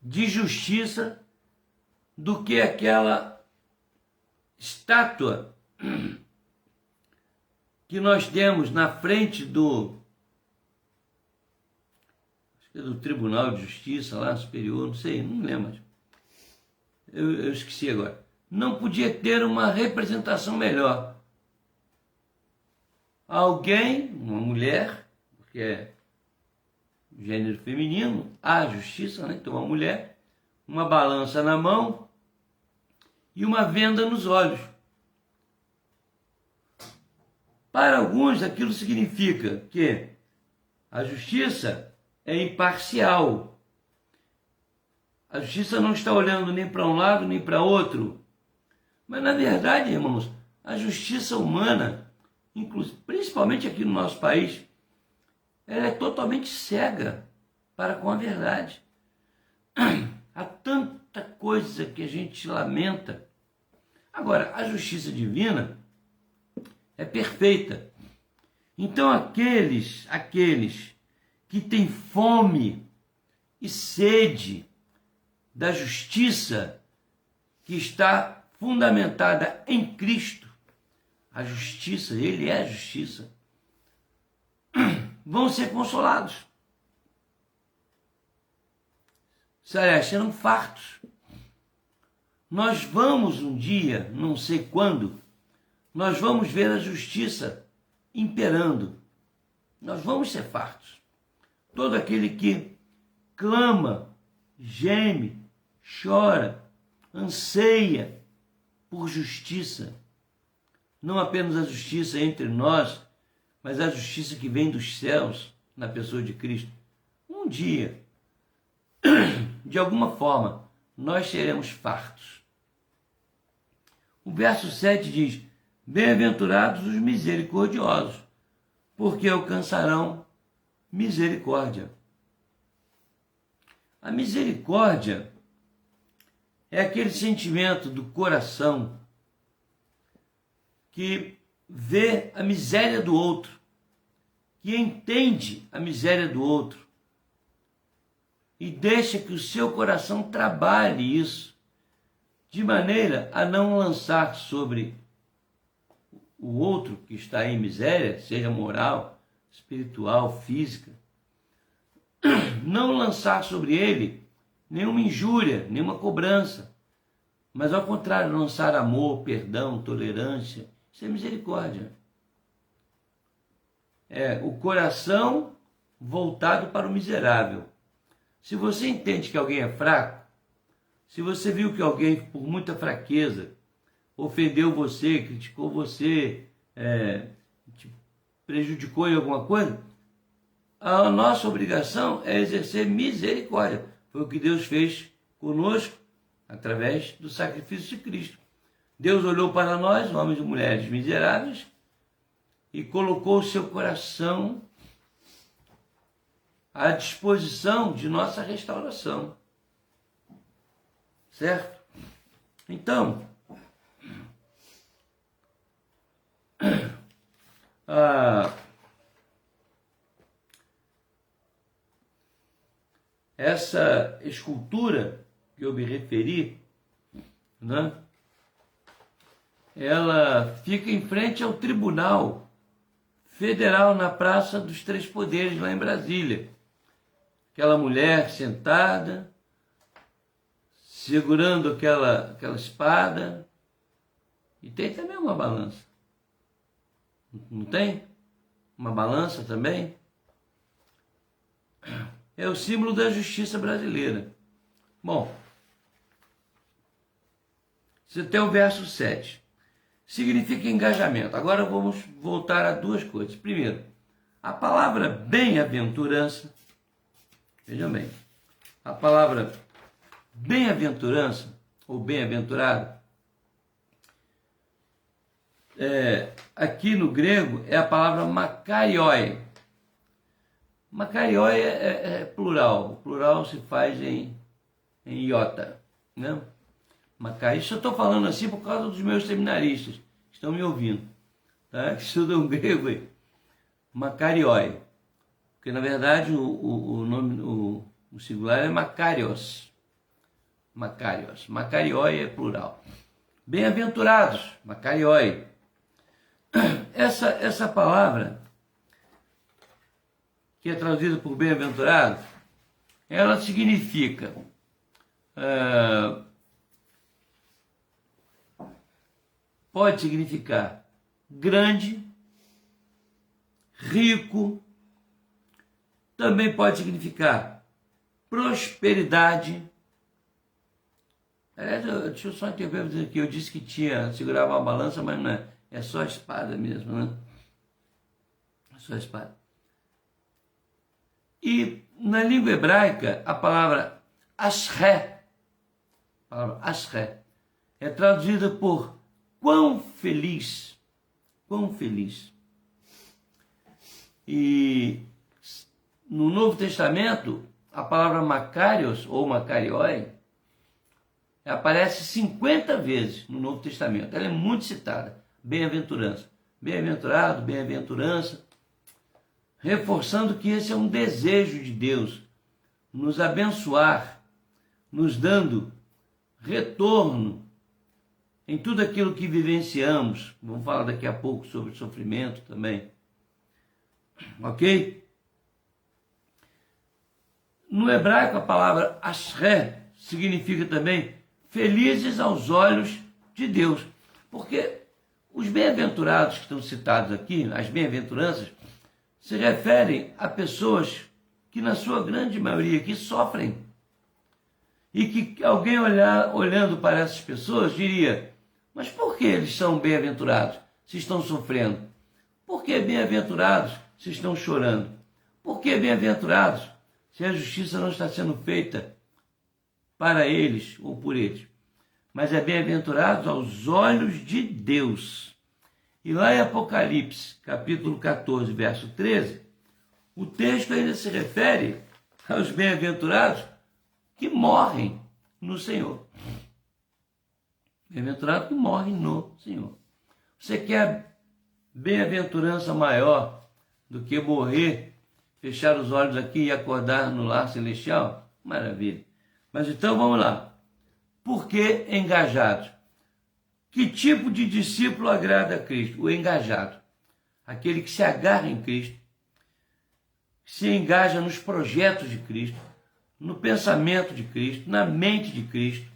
de justiça do que aquela estátua que nós temos na frente do Tribunal de Justiça lá superior, não sei, não me lembro mais. Eu esqueci agora. Não podia ter uma representação melhor. alguém, uma mulher, porque é gênero feminino, a justiça, né? Então uma mulher, uma balança na mão e uma venda nos olhos. Para alguns, aquilo significa que a justiça é imparcial. A justiça não está olhando nem para um lado nem para outro. Mas, na verdade, irmãos, a justiça humana, principalmente aqui no nosso país, ela é totalmente cega para com a verdade. Há tanta coisa que a gente lamenta. Agora, a justiça divina é perfeita. Então, aqueles que têm fome e sede da justiça que está fundamentada em Cristo, a justiça, ele é a justiça, vão ser consolados. Aliás, serão fartos. Nós vamos um dia, não sei quando, nós vamos ver a justiça imperando. Nós vamos ser fartos. Todo aquele que clama, geme, chora, anseia por justiça, não apenas a justiça entre nós, mas a justiça que vem dos céus na pessoa de Cristo. Um dia, de alguma forma, nós seremos fartos. O verso 7 diz: bem-aventurados os misericordiosos, porque alcançarão misericórdia. A misericórdia é aquele sentimento do coração que vê a miséria do outro, que entende a miséria do outro e deixa que o seu coração trabalhe isso, de maneira a não lançar sobre o outro que está em miséria, seja moral, espiritual, física, não lançar sobre ele nenhuma injúria, nenhuma cobrança, mas ao contrário, lançar amor, perdão, tolerância. Isso é misericórdia. É o coração voltado para o miserável. Se você entende que alguém é fraco, se você viu que alguém, por muita fraqueza, ofendeu você, criticou você, te prejudicou em alguma coisa, a nossa obrigação é exercer misericórdia. Foi o que Deus fez conosco através do sacrifício de Cristo. Deus olhou para nós, homens e mulheres miseráveis, e colocou o seu coração à disposição de nossa restauração. Certo? Então, essa escultura que eu me referi, né, ela fica em frente ao Tribunal Federal na Praça dos Três Poderes, lá em Brasília. Aquela mulher sentada, segurando aquela espada, e tem também uma balança. Não tem? Uma balança também? É o símbolo da justiça brasileira. Bom, você tem o verso 7. Significa engajamento. Agora vamos voltar a duas coisas. Primeiro, a palavra bem-aventurança. Vejam bem, a palavra bem-aventurança, ou bem-aventurado, aqui no grego é a palavra makarioi. Makarioi é plural. O plural se faz em iota, né? Isso eu estou falando assim por causa dos meus seminaristas que estão me ouvindo, tá? Que estudam grego aí. Makarioi. Porque na verdade o nome, o singular é Makarios. Makarios. Makarioi é plural. Bem-aventurados, Makarioi. Essa palavra, que é traduzida por bem-aventurado, ela significa pode significar grande, rico, também pode significar prosperidade. Aliás, deixa eu só interpretar aqui, eu disse que segurava uma balança, mas não é, é só a espada mesmo, né? É só a espada. E na língua hebraica, a palavra ashré, é traduzida por quão feliz, quão feliz. E no Novo Testamento, a palavra Makarios, ou Makarioi, aparece 50 vezes no Novo Testamento. Ela é muito citada. Bem-aventurança. Bem-aventurado, bem-aventurança. Reforçando que esse é um desejo de Deus, nos abençoar, nos dando retorno em tudo aquilo que vivenciamos. Vamos falar daqui a pouco sobre sofrimento também. Ok? No hebraico, a palavra ashré significa também felizes aos olhos de Deus. Porque os bem-aventurados que estão citados aqui, as bem-aventuranças, se referem a pessoas que, na sua grande maioria, que sofrem. E que alguém olhando para essas pessoas diria, mas por que eles são bem-aventurados se estão sofrendo? Por que bem-aventurados se estão chorando? Por que bem-aventurados se a justiça não está sendo feita para eles ou por eles? Mas é bem-aventurados aos olhos de Deus. E lá em Apocalipse, capítulo 14, verso 13, o texto ainda se refere aos bem-aventurados que morrem no Senhor. Bem-aventurado que morre no Senhor. Você quer bem-aventurança maior do que morrer, fechar os olhos aqui e acordar no lar celestial? Maravilha. Mas então vamos lá. Por que engajados? Que tipo de discípulo agrada a Cristo? O engajado. Aquele que se agarra em Cristo, se engaja nos projetos de Cristo, no pensamento de Cristo, na mente de Cristo,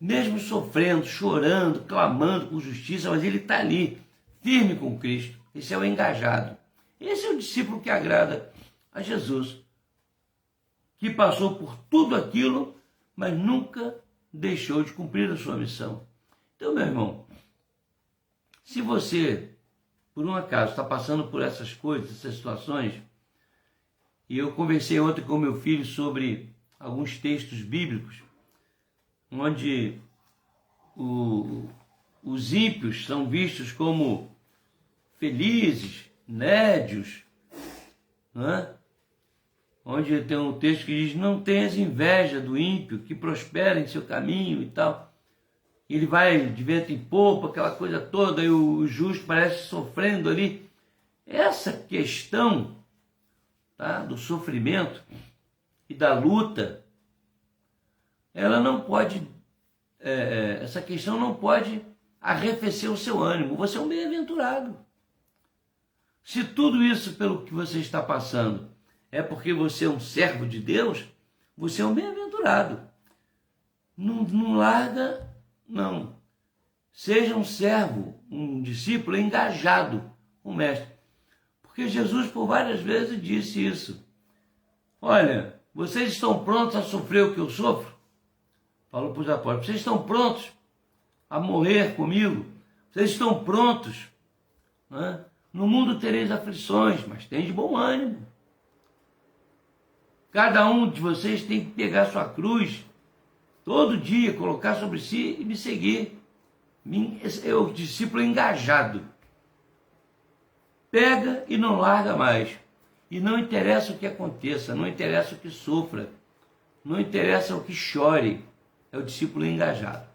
mesmo sofrendo, chorando, clamando por justiça, mas ele está ali, firme com Cristo. Esse é o engajado. Esse é o discípulo que agrada a Jesus, que passou por tudo aquilo, mas nunca deixou de cumprir a sua missão. Então, meu irmão, se você, por um acaso, está passando por essas coisas, essas situações, e eu conversei ontem com meu filho sobre alguns textos bíblicos, onde os ímpios são vistos como felizes, nédios, né? Onde tem um texto que diz, não tenhas inveja do ímpio, que prospera em seu caminho e tal. Ele vai de vento em popa, aquela coisa toda, e o justo parece sofrendo ali. Essa questão, tá, do sofrimento e da luta, ela não pode, essa questão não pode arrefecer o seu ânimo. Você é um bem-aventurado. Se tudo isso pelo que você está passando é porque você é um servo de Deus, você é um bem-aventurado. Não larga, não. Seja um servo, um discípulo engajado com o mestre. Porque Jesus por várias vezes disse isso. Olha, vocês estão prontos a sofrer o que eu sofro? Falou para os apóstolos. Vocês estão prontos a morrer comigo? Vocês estão prontos? Né? No mundo tereis aflições, mas tem de bom ânimo. Cada um de vocês tem que pegar sua cruz todo dia, colocar sobre si e me seguir. É o discípulo engajado. Pega e não larga mais. E não interessa o que aconteça, não interessa o que sofra, não interessa o que chore. É o discípulo engajado.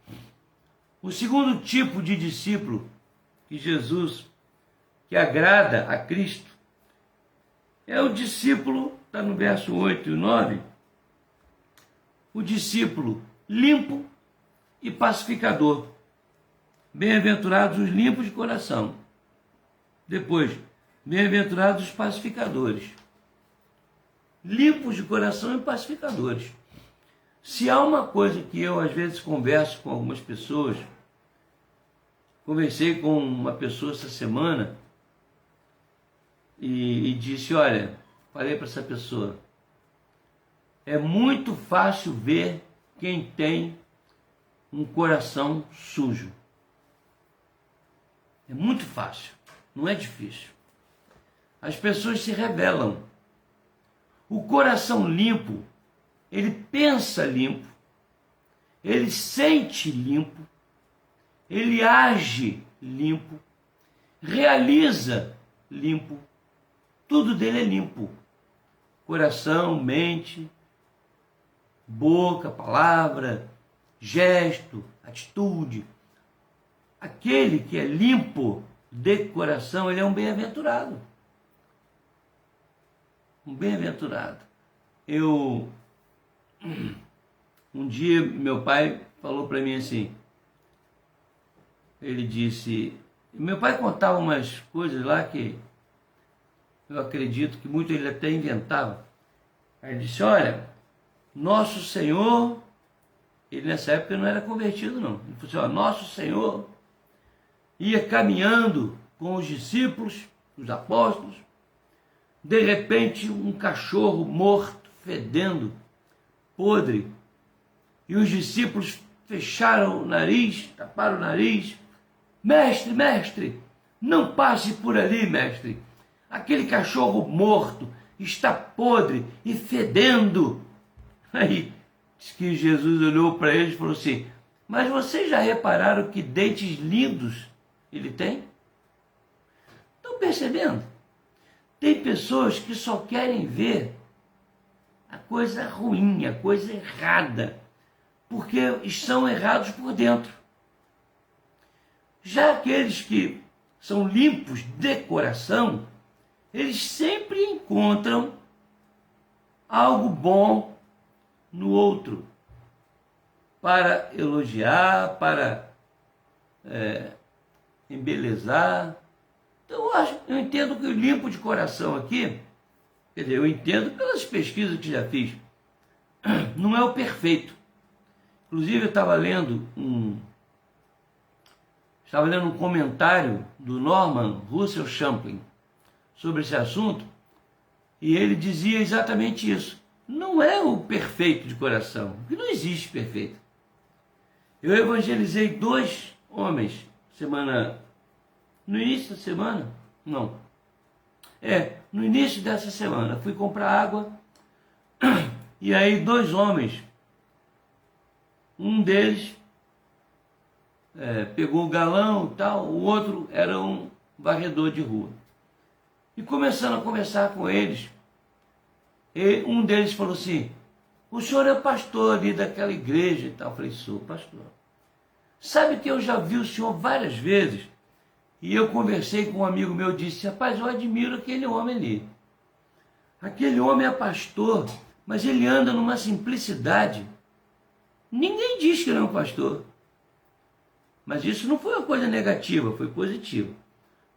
O segundo tipo de discípulo que Jesus, que agrada a Cristo, é o discípulo, está no verso 8 e 9, o discípulo limpo e pacificador. Bem-aventurados os limpos de coração. Depois, bem-aventurados os pacificadores. Limpos de coração e pacificadores. Se há uma coisa que eu às vezes converso com algumas pessoas, conversei com uma pessoa essa semana, e disse, olha, falei para essa pessoa, é muito fácil ver quem tem um coração sujo. É muito fácil, não é difícil. As pessoas se rebelam. O coração limpo, ele pensa limpo, ele sente limpo, ele age limpo, realiza limpo, tudo dele é limpo. Coração, mente, boca, palavra, gesto, atitude. Aquele que é limpo de coração, ele é um bem-aventurado. Um bem-aventurado. Um dia meu pai falou para mim assim, ele disse, meu pai contava umas coisas lá que eu acredito que muito ele até inventava. Aí ele disse, olha, nosso Senhor, ele nessa época não era convertido não, ele falou assim, ó, nosso Senhor ia caminhando com os discípulos, os apóstolos, de repente um cachorro morto, fedendo, podre, e os discípulos fecharam o nariz, taparam o nariz, mestre, mestre, não passe por ali, mestre, aquele cachorro morto está podre e fedendo. Aí diz que Jesus olhou para eles e falou assim, mas vocês já repararam que dentes lindos ele tem? Estão percebendo? Tem pessoas que só querem ver a coisa ruim, a coisa errada, porque estão errados por dentro. Já aqueles que são limpos de coração, eles sempre encontram algo bom no outro, para elogiar, para embelezar. Então eu entendo que o limpo de coração aqui, quer dizer, eu entendo pelas pesquisas que já fiz, não é o perfeito. Inclusive eu estava lendo um comentário do Norman Russell Champlin sobre esse assunto, e ele dizia exatamente isso. Não é o perfeito de coração, porque não existe perfeito. Eu evangelizei 2 homens no início da semana, não, no início dessa semana, fui comprar água, e aí 2 homens, um deles pegou o galão e tal, o outro era um varredor de rua. E começando a conversar com eles, e um deles falou assim, o senhor é pastor ali daquela igreja e tal. Eu falei, sou pastor. Sabe que eu já vi o senhor várias vezes, e eu conversei com um amigo meu, disse, rapaz, eu admiro aquele homem ali. Aquele homem é pastor, mas ele anda numa simplicidade. Ninguém diz que não é um pastor. Mas isso não foi uma coisa negativa, foi positiva.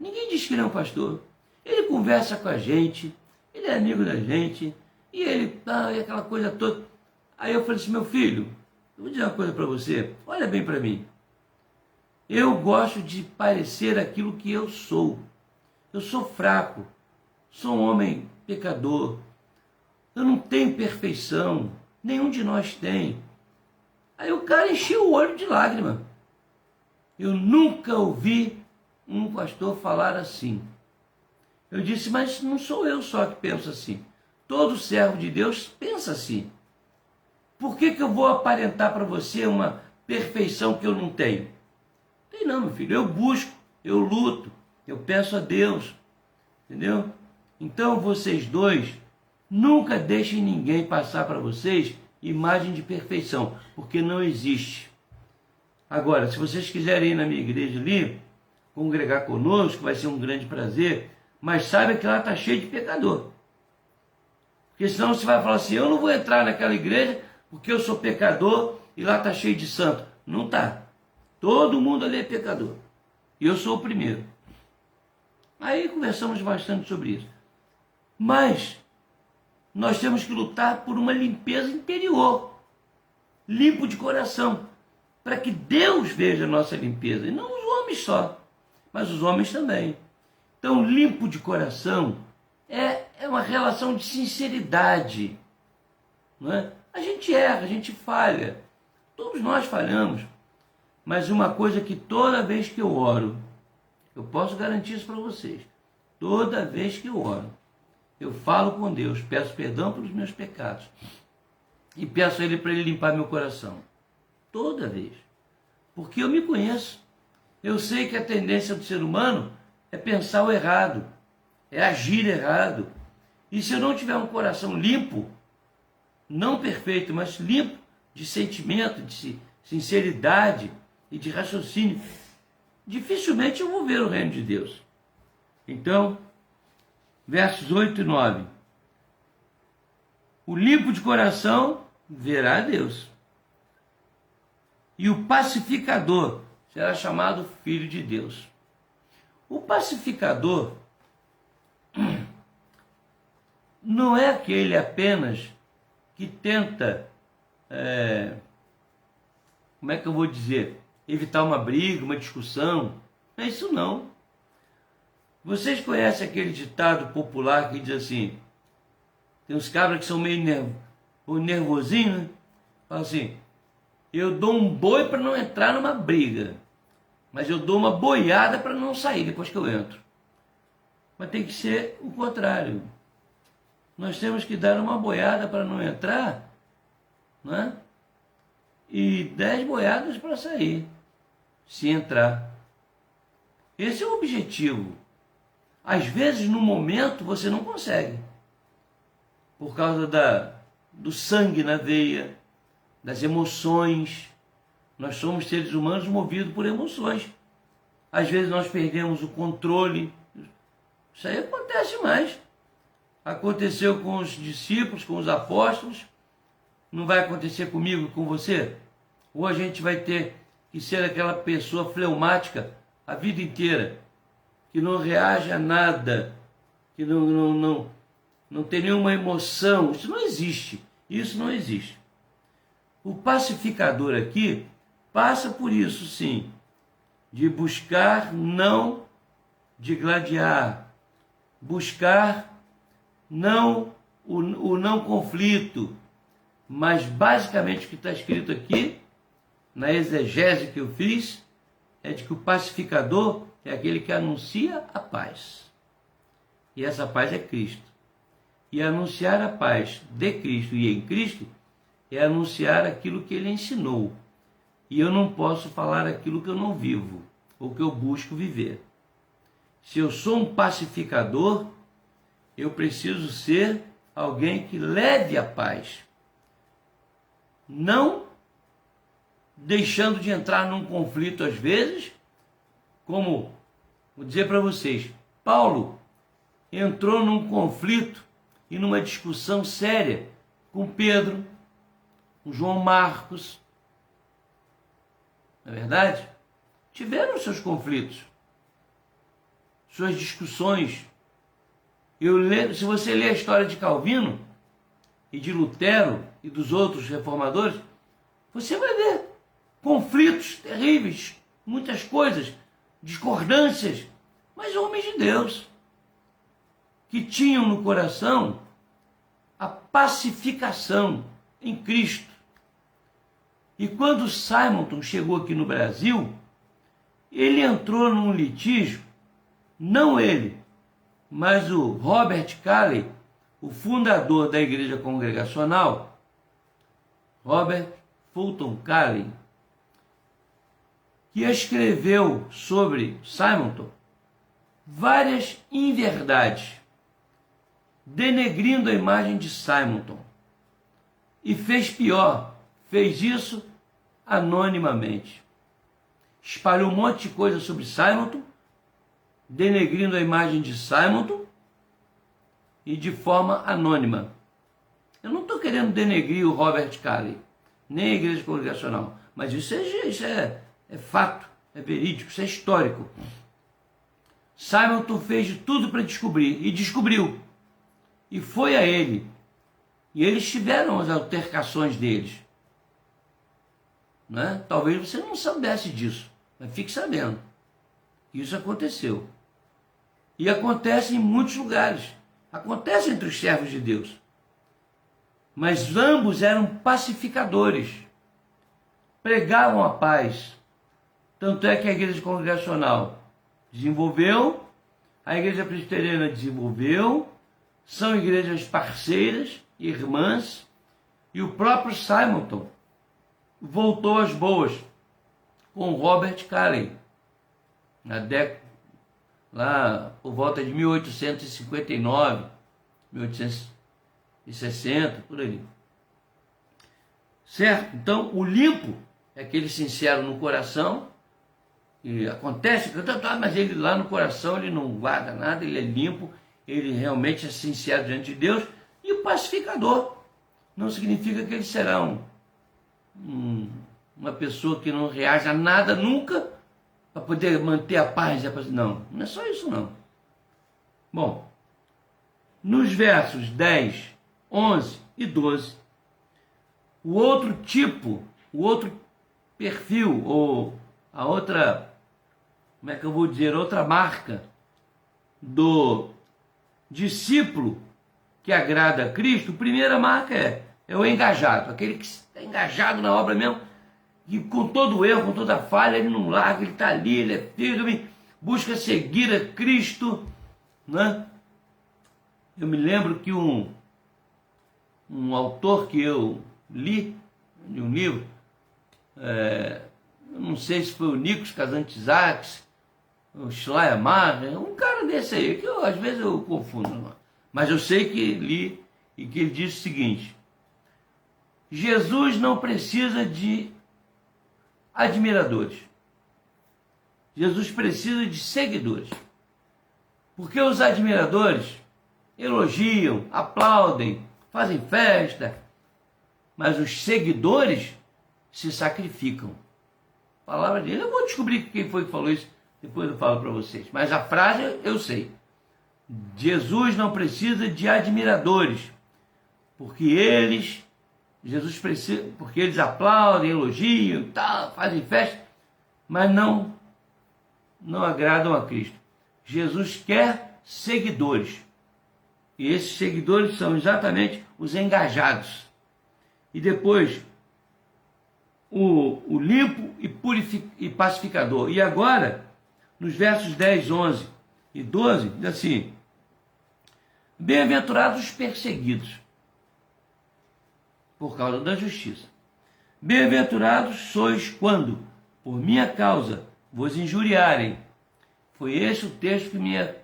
Ninguém diz que não é um pastor. Ele conversa com a gente, ele é amigo da gente, e ele e aquela coisa toda. Aí eu falei assim, meu filho, eu vou dizer uma coisa para você, olha bem para mim. Eu gosto de parecer aquilo que eu sou. Eu sou fraco, sou um homem pecador, eu não tenho perfeição, nenhum de nós tem. Aí o cara encheu o olho de lágrima. Eu nunca ouvi um pastor falar assim. Eu disse, mas não sou eu só que penso assim. Todo servo de Deus pensa assim. Por que eu vou aparentar para você uma perfeição que eu não tenho? Não tem não, meu filho. Eu busco, eu luto, eu peço a Deus. Entendeu? Então vocês dois, nunca deixem ninguém passar para vocês imagem de perfeição, porque não existe. Agora, se vocês quiserem ir na minha igreja ali, congregar conosco, vai ser um grande prazer, mas saiba que lá está cheio de pecador. Porque senão você vai falar assim, eu não vou entrar naquela igreja porque eu sou pecador e lá está cheio de santo. Não está. Todo mundo ali é pecador. E eu sou o primeiro. Aí conversamos bastante sobre isso. Mas nós temos que lutar por uma limpeza interior. Limpo de coração. Para que Deus veja a nossa limpeza. E não os homens só, mas os homens também. Então, limpo de coração é uma relação de sinceridade. Não é? A gente erra, a gente falha. Todos nós falhamos. Mas uma coisa que toda vez que eu oro, eu posso garantir isso para vocês. Toda vez que eu oro, eu falo com Deus, peço perdão pelos meus pecados. E peço a Ele para Ele limpar meu coração. Toda vez. Porque eu me conheço. Eu sei que a tendência do ser humano é pensar o errado. É agir errado. E se eu não tiver um coração limpo, não perfeito, mas limpo de sentimento, de sinceridade e de raciocínio, dificilmente eu vou ver o reino de Deus. Então, versos 8 e 9. O limpo de coração verá a Deus. E o pacificador será chamado filho de Deus. O pacificador não é aquele apenas que tenta, como é que eu vou dizer, evitar uma briga, uma discussão. Não é isso não. Vocês conhecem aquele ditado popular que diz assim, tem uns cabras que são meio nervosinhos, né? Fala assim, eu dou um boi para não entrar numa briga, mas eu dou uma boiada para não sair depois que eu entro. Mas tem que ser o contrário. Nós temos que dar uma boiada para não entrar, né? E 10 boiadas para sair, se entrar. Esse é o objetivo. Às vezes, no momento, você não consegue. Por causa do sangue na veia, das emoções. Nós somos seres humanos movidos por emoções. Às vezes nós perdemos o controle. Isso aí acontece mais. Aconteceu com os discípulos, com os apóstolos. Não vai acontecer comigo, com você? Ou a gente vai ter que ser aquela pessoa fleumática a vida inteira, que não reage a nada, que não tem nenhuma emoção. Isso não existe. Isso não existe. O pacificador aqui passa por isso, sim, de buscar não digladiar, buscar não o não conflito, mas basicamente o que está escrito aqui, na exegese que eu fiz, é de que o pacificador é aquele que anuncia a paz. E essa paz é Cristo. E anunciar a paz de Cristo e em Cristo é anunciar aquilo que ele ensinou. E eu não posso falar aquilo que eu não vivo, ou que eu busco viver. Se eu sou um pacificador, eu preciso ser alguém que leve a paz. Não deixando de entrar num conflito às vezes, como, vou dizer para vocês, Paulo entrou num conflito e numa discussão séria com Pedro, com João Marcos. Não é verdade? Tiveram seus conflitos, suas discussões. Se você ler a história de Calvino e de Lutero e dos outros reformadores, você vai ver conflitos terríveis, muitas coisas, discordâncias, mas homens de Deus que tinham no coração a pacificação em Cristo. E quando Simonton chegou aqui no Brasil, ele entrou num litígio, não ele, mas o Robert Calley, o fundador da Igreja Congregacional, Robert Fulton Calley, que escreveu sobre Simonton várias inverdades, denegrindo a imagem de Simonton. E fez pior, fez isso anonimamente. Espalhou um monte de coisa sobre Simonton, denegrindo a imagem de Simonton e de forma anônima. Eu não estou querendo denegrir o Robert Calley, nem a Igreja Congregacional, mas isso é fato, é verídico, isso é histórico. Simonton fez de tudo para descobrir, e descobriu. E foi a ele. E eles tiveram as altercações deles. Né? Talvez você não soubesse disso, mas fique sabendo. Isso aconteceu. E acontece em muitos lugares. Acontece entre os servos de Deus. Mas ambos eram pacificadores. Pregavam a paz. Tanto é que a igreja congregacional desenvolveu, a igreja presbiteriana desenvolveu, são igrejas parceiras, irmãs, e o próprio Simonton voltou às boas com Robert Carey, na década, lá por volta de 1859, 1860, por aí. Certo? Então, o limpo é aquele sincero no coração, e acontece, mas ele lá no coração, ele não guarda nada, ele é limpo, ele realmente é sincero diante de Deus. E o pacificador não significa que ele será uma pessoa que não reage a nada nunca para poder manter a paz. Não, não é só isso não. Bom, nos versos 10, 11 e 12, o outro tipo, o outro perfil, ou a outra, como é que eu vou dizer, outra marca do discípulo que agrada a Cristo, a primeira marca é o engajado, aquele que está engajado na obra mesmo, e com todo o erro, com toda a falha, ele não larga, ele está ali, ele é firme, busca seguir a Cristo, né? Eu me lembro que um autor que eu li, de um livro, eu não sei se foi o Nikos Kazantzakis, o Schleiermacher, um cara desse aí, que às vezes eu confundo, mas eu sei que li e que ele disse o seguinte: Jesus não precisa de admiradores, Jesus precisa de seguidores, porque os admiradores elogiam, aplaudem, fazem festa, mas os seguidores se sacrificam. A palavra dele, eu vou descobrir quem foi que falou isso, depois eu falo para vocês, mas a frase eu sei. Jesus não precisa de admiradores, porque eles aplaudem, elogiam, tal, fazem festa, mas não agradam a Cristo. Jesus quer seguidores, e esses seguidores são exatamente os engajados. E depois o limpo e pacificador. E agora, nos versos 10, 11 e 12, diz assim: bem-aventurados os perseguidos por causa da justiça. Bem-aventurados sois quando, por minha causa, vos injuriarem. Foi esse o texto que minha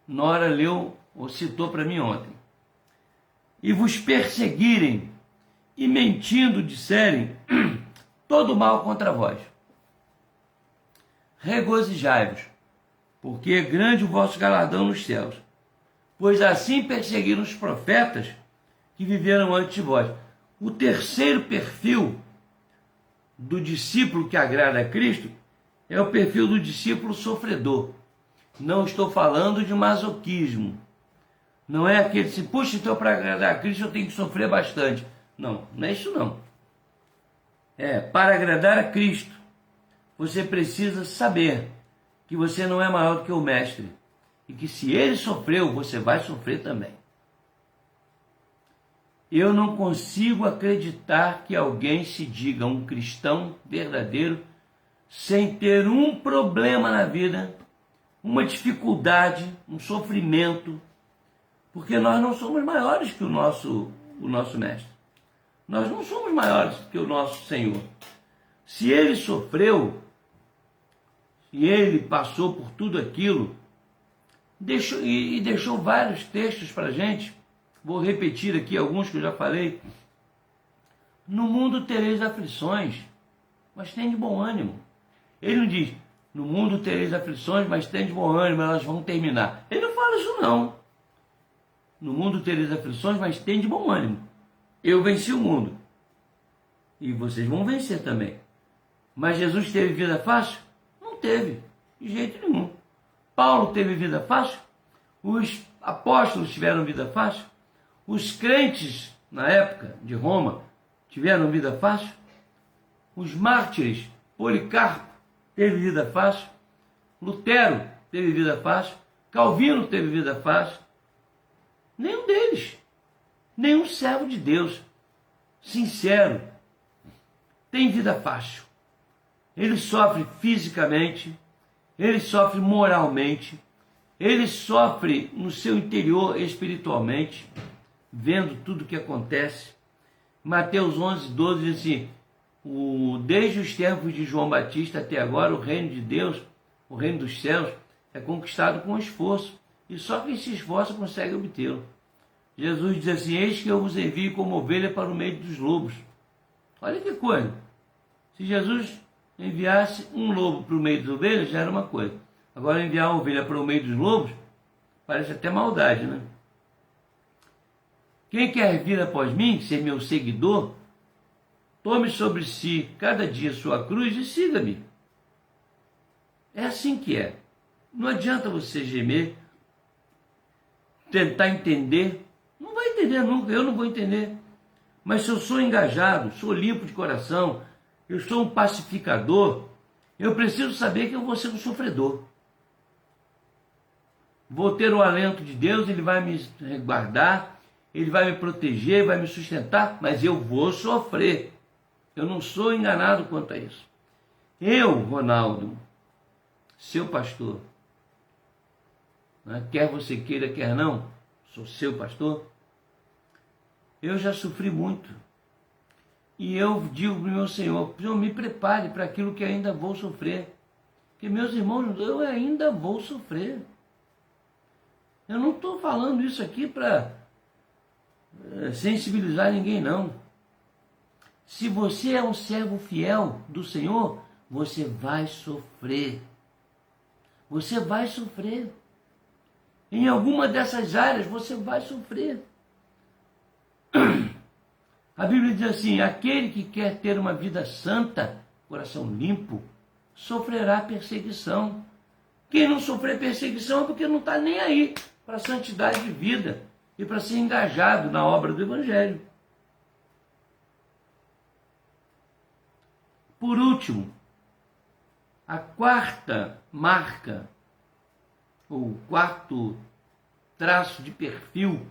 nora leu ou citou para mim ontem. E vos perseguirem, e mentindo disserem todo mal contra vós. Regozijai-vos, porque é grande o vosso galardão nos céus, pois assim perseguiram os profetas que viveram antes de vós. O terceiro perfil do discípulo que agrada a Cristo é o perfil do discípulo sofredor. Não estou falando de masoquismo. Não é aquele assim, puxa, então para agradar a Cristo eu tenho que sofrer bastante. Não, não é isso não. Para agradar a Cristo, você precisa saber que você não é maior do que o Mestre. E que se ele sofreu, você vai sofrer também. Eu não consigo acreditar que alguém se diga um cristão verdadeiro sem ter um problema na vida, uma dificuldade, um sofrimento, porque nós não somos maiores que o nosso Mestre. Nós não somos maiores que o nosso Senhor. Se ele sofreu, e ele passou por tudo aquilo, deixou vários textos para a gente. Vou repetir aqui alguns que eu já falei. No mundo tereis aflições, mas tem de bom ânimo. Ele não diz, no mundo tereis aflições, mas tem de bom ânimo, elas vão terminar. Ele não fala isso não. No mundo tereis aflições, mas tem de bom ânimo. Eu venci o mundo. E vocês vão vencer também. Mas Jesus teve vida fácil? Não teve, de jeito nenhum. Paulo teve vida fácil? Os apóstolos tiveram vida fácil? Os crentes, na época de Roma, tiveram vida fácil? Os mártires, Policarpo, teve vida fácil? Lutero teve vida fácil? Calvino teve vida fácil? Nenhum deles. Nenhum servo de Deus sincero tem vida fácil. Ele sofre fisicamente, ele sofre moralmente, ele sofre no seu interior espiritualmente, vendo tudo o que acontece. Mateus 11:12 diz assim, desde os tempos de João Batista até agora, o reino de Deus, o reino dos céus, é conquistado com esforço, e só quem se esforça consegue obtê-lo. Jesus diz assim, eis que eu vos envio como ovelha para o meio dos lobos. Olha que coisa. Se Jesus enviasse um lobo para o meio das ovelhas, já era uma coisa. Agora enviar uma ovelha para o meio dos lobos, parece até maldade, né? Quem quer vir após mim, ser meu seguidor, tome sobre si cada dia sua cruz e siga-me. É assim que é. Não adianta você gemer, tentar entender. Não vai entender nunca, eu não vou entender. Mas se eu sou engajado, sou limpo de coração, eu sou um pacificador, eu preciso saber que eu vou ser um sofredor. Vou ter o alento de Deus, Ele vai me guardar, Ele vai me proteger, vai me sustentar, mas eu vou sofrer. Eu não sou enganado quanto a isso. Eu, Ronaldo, seu pastor, né? Quer você queira, quer não, sou seu pastor, eu já sofri muito. E eu digo para o meu Senhor, me prepare para aquilo que ainda vou sofrer. Porque, meus irmãos, eu ainda vou sofrer. Eu não estou falando isso aqui para sensibilizar ninguém, não. Se você é um servo fiel do Senhor, você vai sofrer. Você vai sofrer. Em alguma dessas áreas você vai sofrer. A Bíblia diz assim, aquele que quer ter uma vida santa, coração limpo, sofrerá perseguição. Quem não sofrer perseguição é porque não está nem aí para a santidade de vida e para ser engajado na obra do Evangelho. Por último, a quarta marca, ou quarto traço de perfil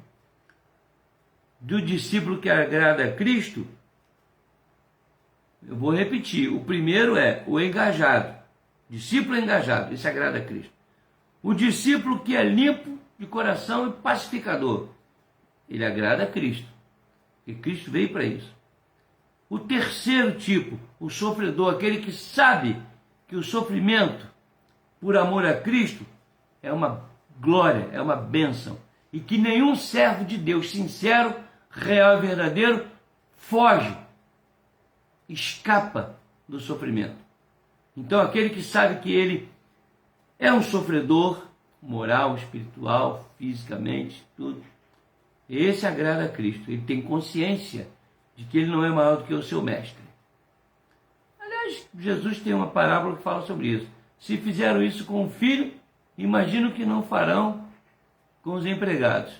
do discípulo que agrada a Cristo, eu vou repetir, o primeiro é o engajado, discípulo engajado, esse agrada a Cristo. O discípulo que é limpo de coração e pacificador, ele agrada a Cristo, e Cristo veio para isso. O terceiro tipo, o sofredor, aquele que sabe que o sofrimento por amor a Cristo é uma glória, é uma bênção, e que nenhum servo de Deus sincero, real e verdadeiro foge, escapa do sofrimento. Então aquele que sabe que ele é um sofredor, moral, espiritual, fisicamente, tudo, esse agrada a Cristo. Ele tem consciência de que ele não é maior do que o seu mestre. Aliás, Jesus tem uma parábola que fala sobre isso. Se fizeram isso com o filho, imagino que não farão com os empregados.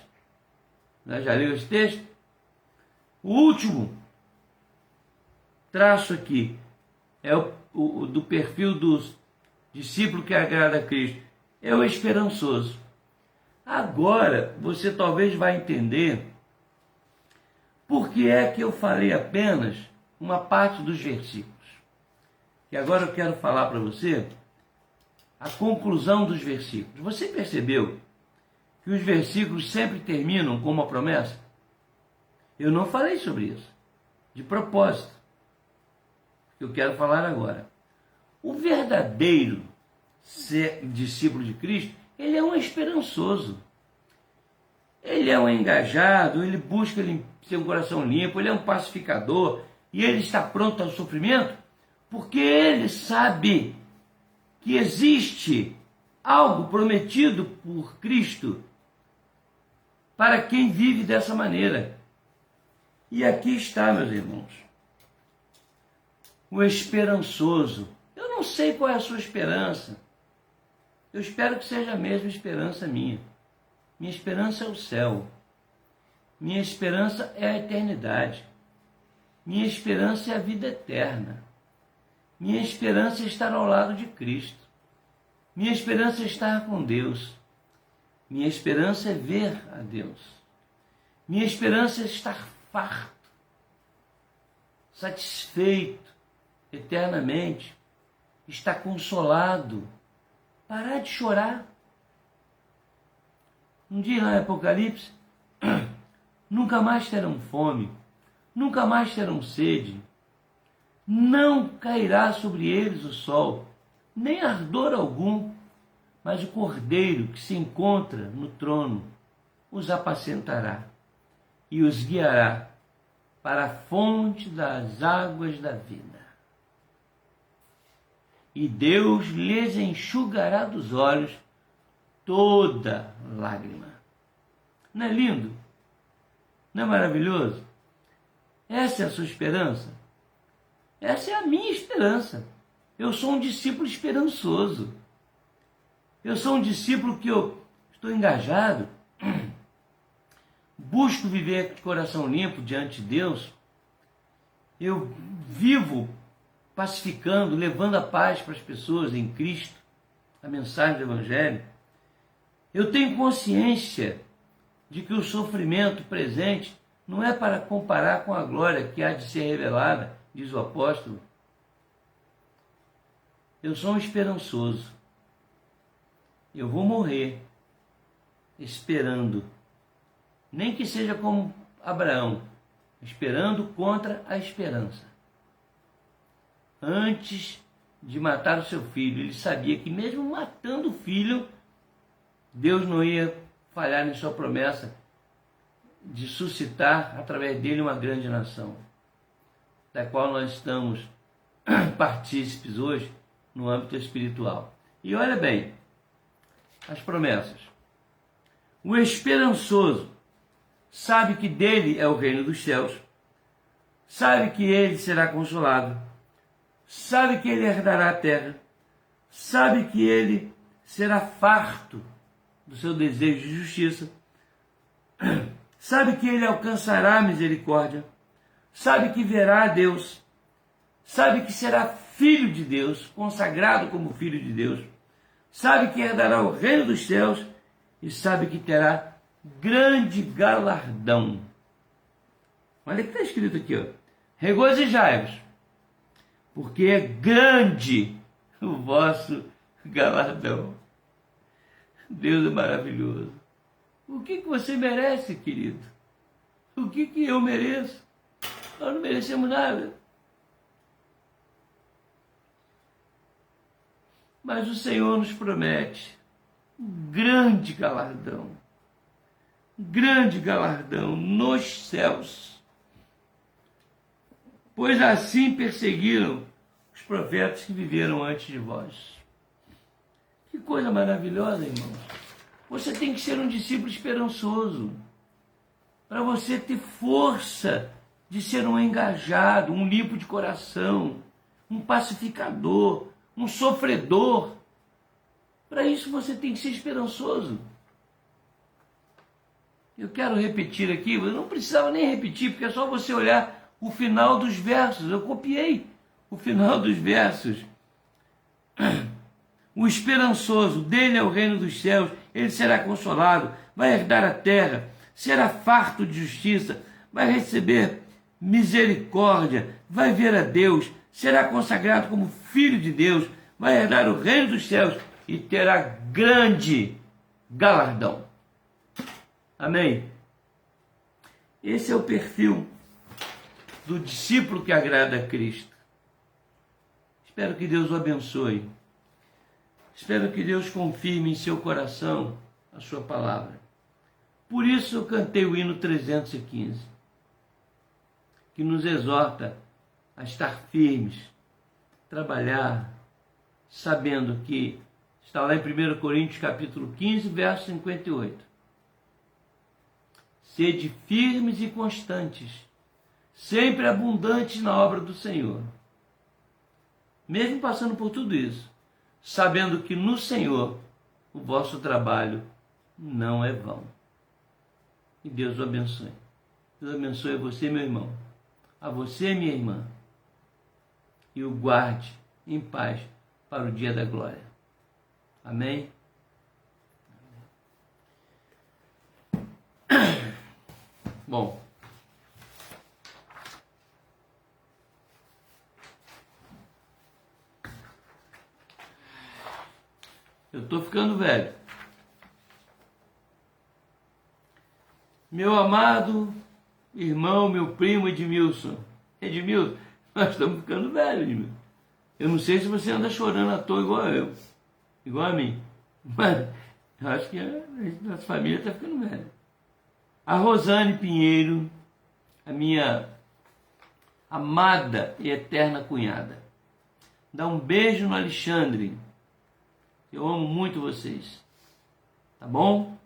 Já leu esse texto? O último traço aqui é o do perfil dos discípulos que agrada a Cristo. É o esperançoso. Agora você talvez vai entender por que é que eu falei apenas uma parte dos versículos. E agora eu quero falar para você a conclusão dos versículos. Você percebeu que os versículos sempre terminam com uma promessa? Eu não falei sobre isso, de propósito. Eu quero falar agora. O verdadeiro discípulo de Cristo, ele é um esperançoso. Ele é um engajado, ele busca ser um coração limpo, ele é um pacificador, e ele está pronto ao sofrimento, porque ele sabe que existe algo prometido por Cristo para quem vive dessa maneira. E aqui está, meus irmãos, o esperançoso. Eu não sei qual é a sua esperança. Eu espero que seja a mesma esperança minha. Minha esperança é o céu. Minha esperança é a eternidade. Minha esperança é a vida eterna. Minha esperança é estar ao lado de Cristo. Minha esperança é estar com Deus. Minha esperança é ver a Deus. Minha esperança é estar farto, satisfeito eternamente, estar consolado, parar de chorar. Um dia lá em Apocalipse, nunca mais terão fome, nunca mais terão sede, não cairá sobre eles o sol, nem ardor algum, mas o Cordeiro que se encontra no trono os apacentará e os guiará para a fonte das águas da vida. E Deus lhes enxugará dos olhos toda lágrima. Não é lindo? Não é maravilhoso? Essa é a sua esperança? Essa é a minha esperança. Eu sou um discípulo esperançoso. Eu sou um discípulo que eu estou engajado, busco viver de coração limpo diante de Deus. Eu vivo pacificando, levando a paz para as pessoas em Cristo, a mensagem do Evangelho. Eu tenho consciência de que o sofrimento presente não é para comparar com a glória que há de ser revelada, diz o apóstolo. Eu sou um esperançoso. Eu vou morrer esperando, nem que seja como Abraão, esperando contra a esperança. Antes de matar o seu filho, ele sabia que mesmo matando o filho, Deus não ia falhar em sua promessa de suscitar através dele uma grande nação, da qual nós estamos partícipes hoje no âmbito espiritual. E olha bem, as promessas. O esperançoso sabe que dele é o reino dos céus, sabe que ele será consolado, sabe que ele herdará a terra, sabe que ele será farto do seu desejo de justiça, sabe que ele alcançará a misericórdia, sabe que verá a Deus, sabe que será filho de Deus, consagrado como filho de Deus, sabe que herdará o reino dos céus e sabe que terá grande galardão. Olha o que está escrito aqui, ó. Regozijai-vos, porque é grande o vosso galardão. Deus é maravilhoso. O que você merece, querido? O que eu mereço? Nós não merecemos nada. Mas o Senhor nos promete um grande galardão nos céus. Pois assim perseguiram os profetas que viveram antes de vós. Que coisa maravilhosa, irmãos. Você tem que ser um discípulo esperançoso, para você ter força de ser um engajado, um limpo de coração, um pacificador, um sofredor. Para isso você tem que ser esperançoso. Eu quero repetir aqui, eu não precisava nem repetir, porque é só você olhar o final dos versos. Eu copiei o final dos versos. O esperançoso, dele é o reino dos céus, ele será consolado, vai herdar a terra, será farto de justiça, vai receber misericórdia, vai ver a Deus, será consagrado como filho de Deus, vai herdar o reino dos céus e terá grande galardão. Amém? Esse é o perfil do discípulo que agrada a Cristo. Espero que Deus o abençoe. Espero que Deus confirme em seu coração a sua palavra. Por isso eu cantei o hino 315, que nos exorta a estar firmes, trabalhar, sabendo que está lá em 1 Coríntios capítulo 15, verso 58. Sede firmes e constantes, sempre abundantes na obra do Senhor. Mesmo passando por tudo isso, sabendo que no Senhor o vosso trabalho não é vão. E Deus o abençoe. Deus abençoe a você, meu irmão, a você, minha irmã, e o guarde em paz para o dia da glória. Amém? Bom, eu estou ficando velho. Meu amado irmão, meu primo Edmilson. Edmilson, nós estamos ficando velhos, Edmilson. Eu não sei se você anda chorando à toa igual eu, igual a mim. Mas eu acho que a nossa família está ficando velha. A Rosane Pinheiro, a minha amada e eterna cunhada. Dá um beijo no Alexandre. Eu amo muito vocês. Tá bom?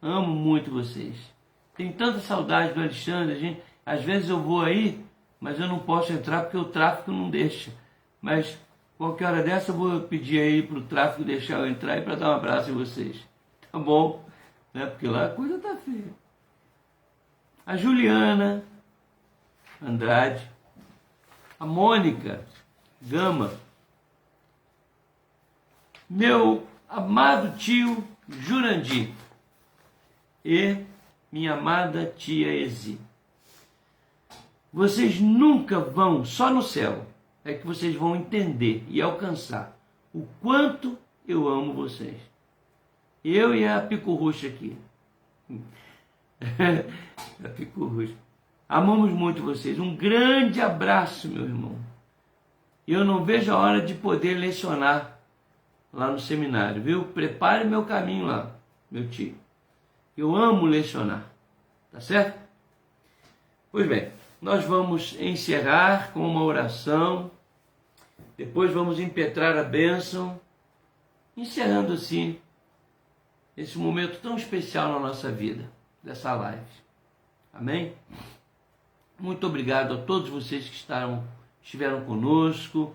Amo muito vocês. Tenho tanta saudade do Alexandre, gente. Às vezes eu vou aí, mas eu não posso entrar porque o tráfico não deixa. Mas qualquer hora dessa eu vou pedir aí para o tráfico deixar eu entrar e para dar um abraço em vocês. Tá bom? Né? Porque lá a coisa tá feia. A Juliana Andrade, a Mônica Gama, meu amado tio Jurandir e minha amada tia Ezi. Vocês nunca vão, só no céu, é que vocês vão entender e alcançar o quanto eu amo vocês. Eu e a Pico Roxa aqui. A Pico Roxa. Amamos muito vocês. Um grande abraço, meu irmão. E eu não vejo a hora de poder lecionar lá no seminário, viu? Prepare meu caminho lá, meu tio. Eu amo lecionar, tá certo? Pois bem, nós vamos encerrar com uma oração, depois vamos impetrar a bênção, encerrando assim esse momento tão especial na nossa vida, dessa live. Amém? Muito obrigado a todos vocês que estiveram conosco.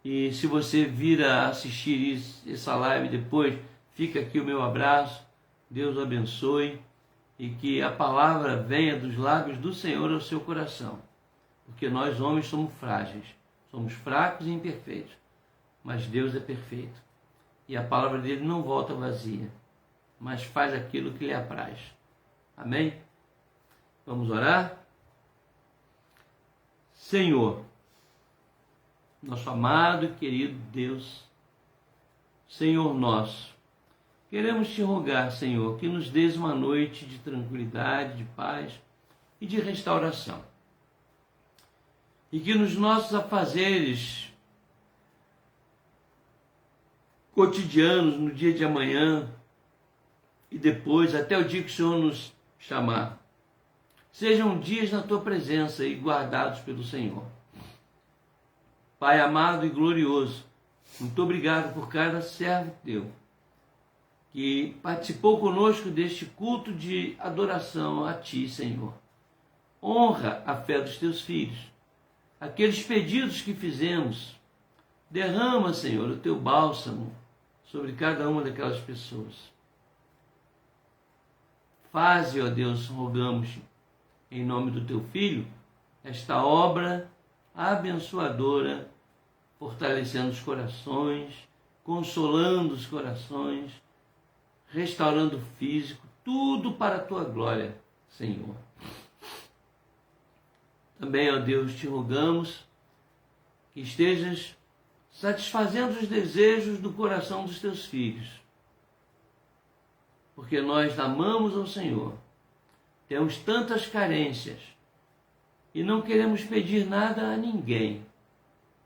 E se você vir a assistir essa live depois, fica aqui o meu abraço. Deus o abençoe e que a palavra venha dos lábios do Senhor ao seu coração. Porque nós homens somos frágeis, somos fracos e imperfeitos, mas Deus é perfeito. E a palavra dele não volta vazia, mas faz aquilo que lhe apraz. Amém? Vamos orar? Senhor, nosso amado e querido Deus, Senhor nosso, queremos te rogar, Senhor, que nos dês uma noite de tranquilidade, de paz e de restauração. E que nos nossos afazeres cotidianos, no dia de amanhã e depois, até o dia que o Senhor nos chamar, sejam dias na tua presença e guardados pelo Senhor. Pai amado e glorioso, muito obrigado por cada servo teu que participou conosco deste culto de adoração a ti, Senhor. Honra a fé dos teus filhos, aqueles pedidos que fizemos. Derrama, Senhor, o teu bálsamo sobre cada uma daquelas pessoas. Faze, ó Deus, rogamos-te, em nome do teu Filho, esta obra abençoadora, fortalecendo os corações, consolando os corações, restaurando o físico, tudo para a tua glória, Senhor. Também, ó Deus, te rogamos que estejas satisfazendo os desejos do coração dos teus filhos, porque nós amamos ao Senhor, temos tantas carências e não queremos pedir nada a ninguém,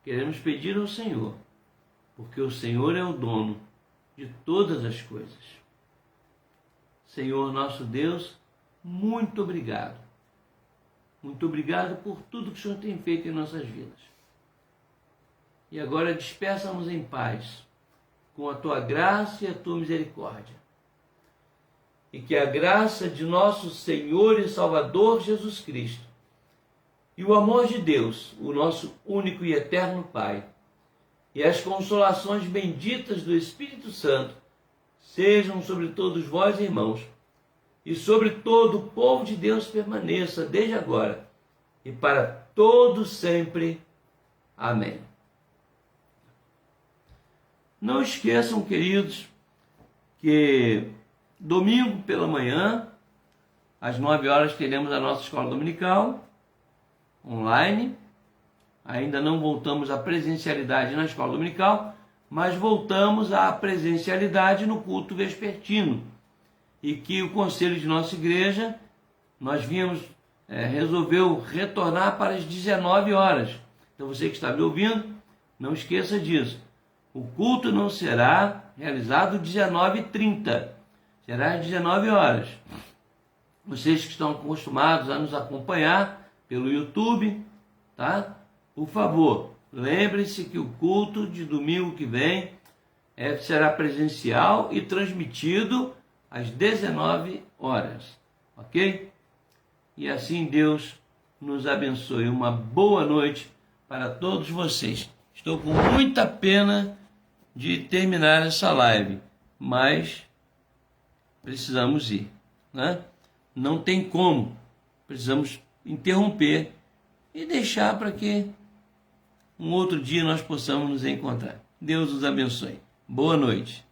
queremos pedir ao Senhor, porque o Senhor é o dono de todas as coisas. Senhor nosso Deus, muito obrigado. Muito obrigado por tudo que o Senhor tem feito em nossas vidas. E agora despeça-nos em paz, com a tua graça e a tua misericórdia. E que a graça de nosso Senhor e Salvador Jesus Cristo, e o amor de Deus, o nosso único e eterno Pai, e as consolações benditas do Espírito Santo, sejam sobre todos vós, irmãos, e sobre todo o povo de Deus permaneça desde agora e para todo sempre. Amém. Não esqueçam, queridos, que domingo pela manhã, às 9 horas teremos a nossa escola dominical online. Ainda não voltamos à presencialidade na escola dominical, mas voltamos à presencialidade no culto vespertino. E que o conselho de nossa igreja, resolveu retornar para as 19 horas. Então você que está me ouvindo, não esqueça disso. O culto não será realizado às 19h30, será às 19 horas. Vocês que estão acostumados a nos acompanhar pelo YouTube, tá? Por favor, lembre-se que o culto de domingo que vem será presencial e transmitido às 19 horas, ok? E assim Deus nos abençoe. Uma boa noite para todos vocês. Estou com muita pena de terminar essa live, mas precisamos ir, né? Não tem como. Precisamos interromper e deixar para que um outro dia nós possamos nos encontrar. Deus os abençoe. Boa noite.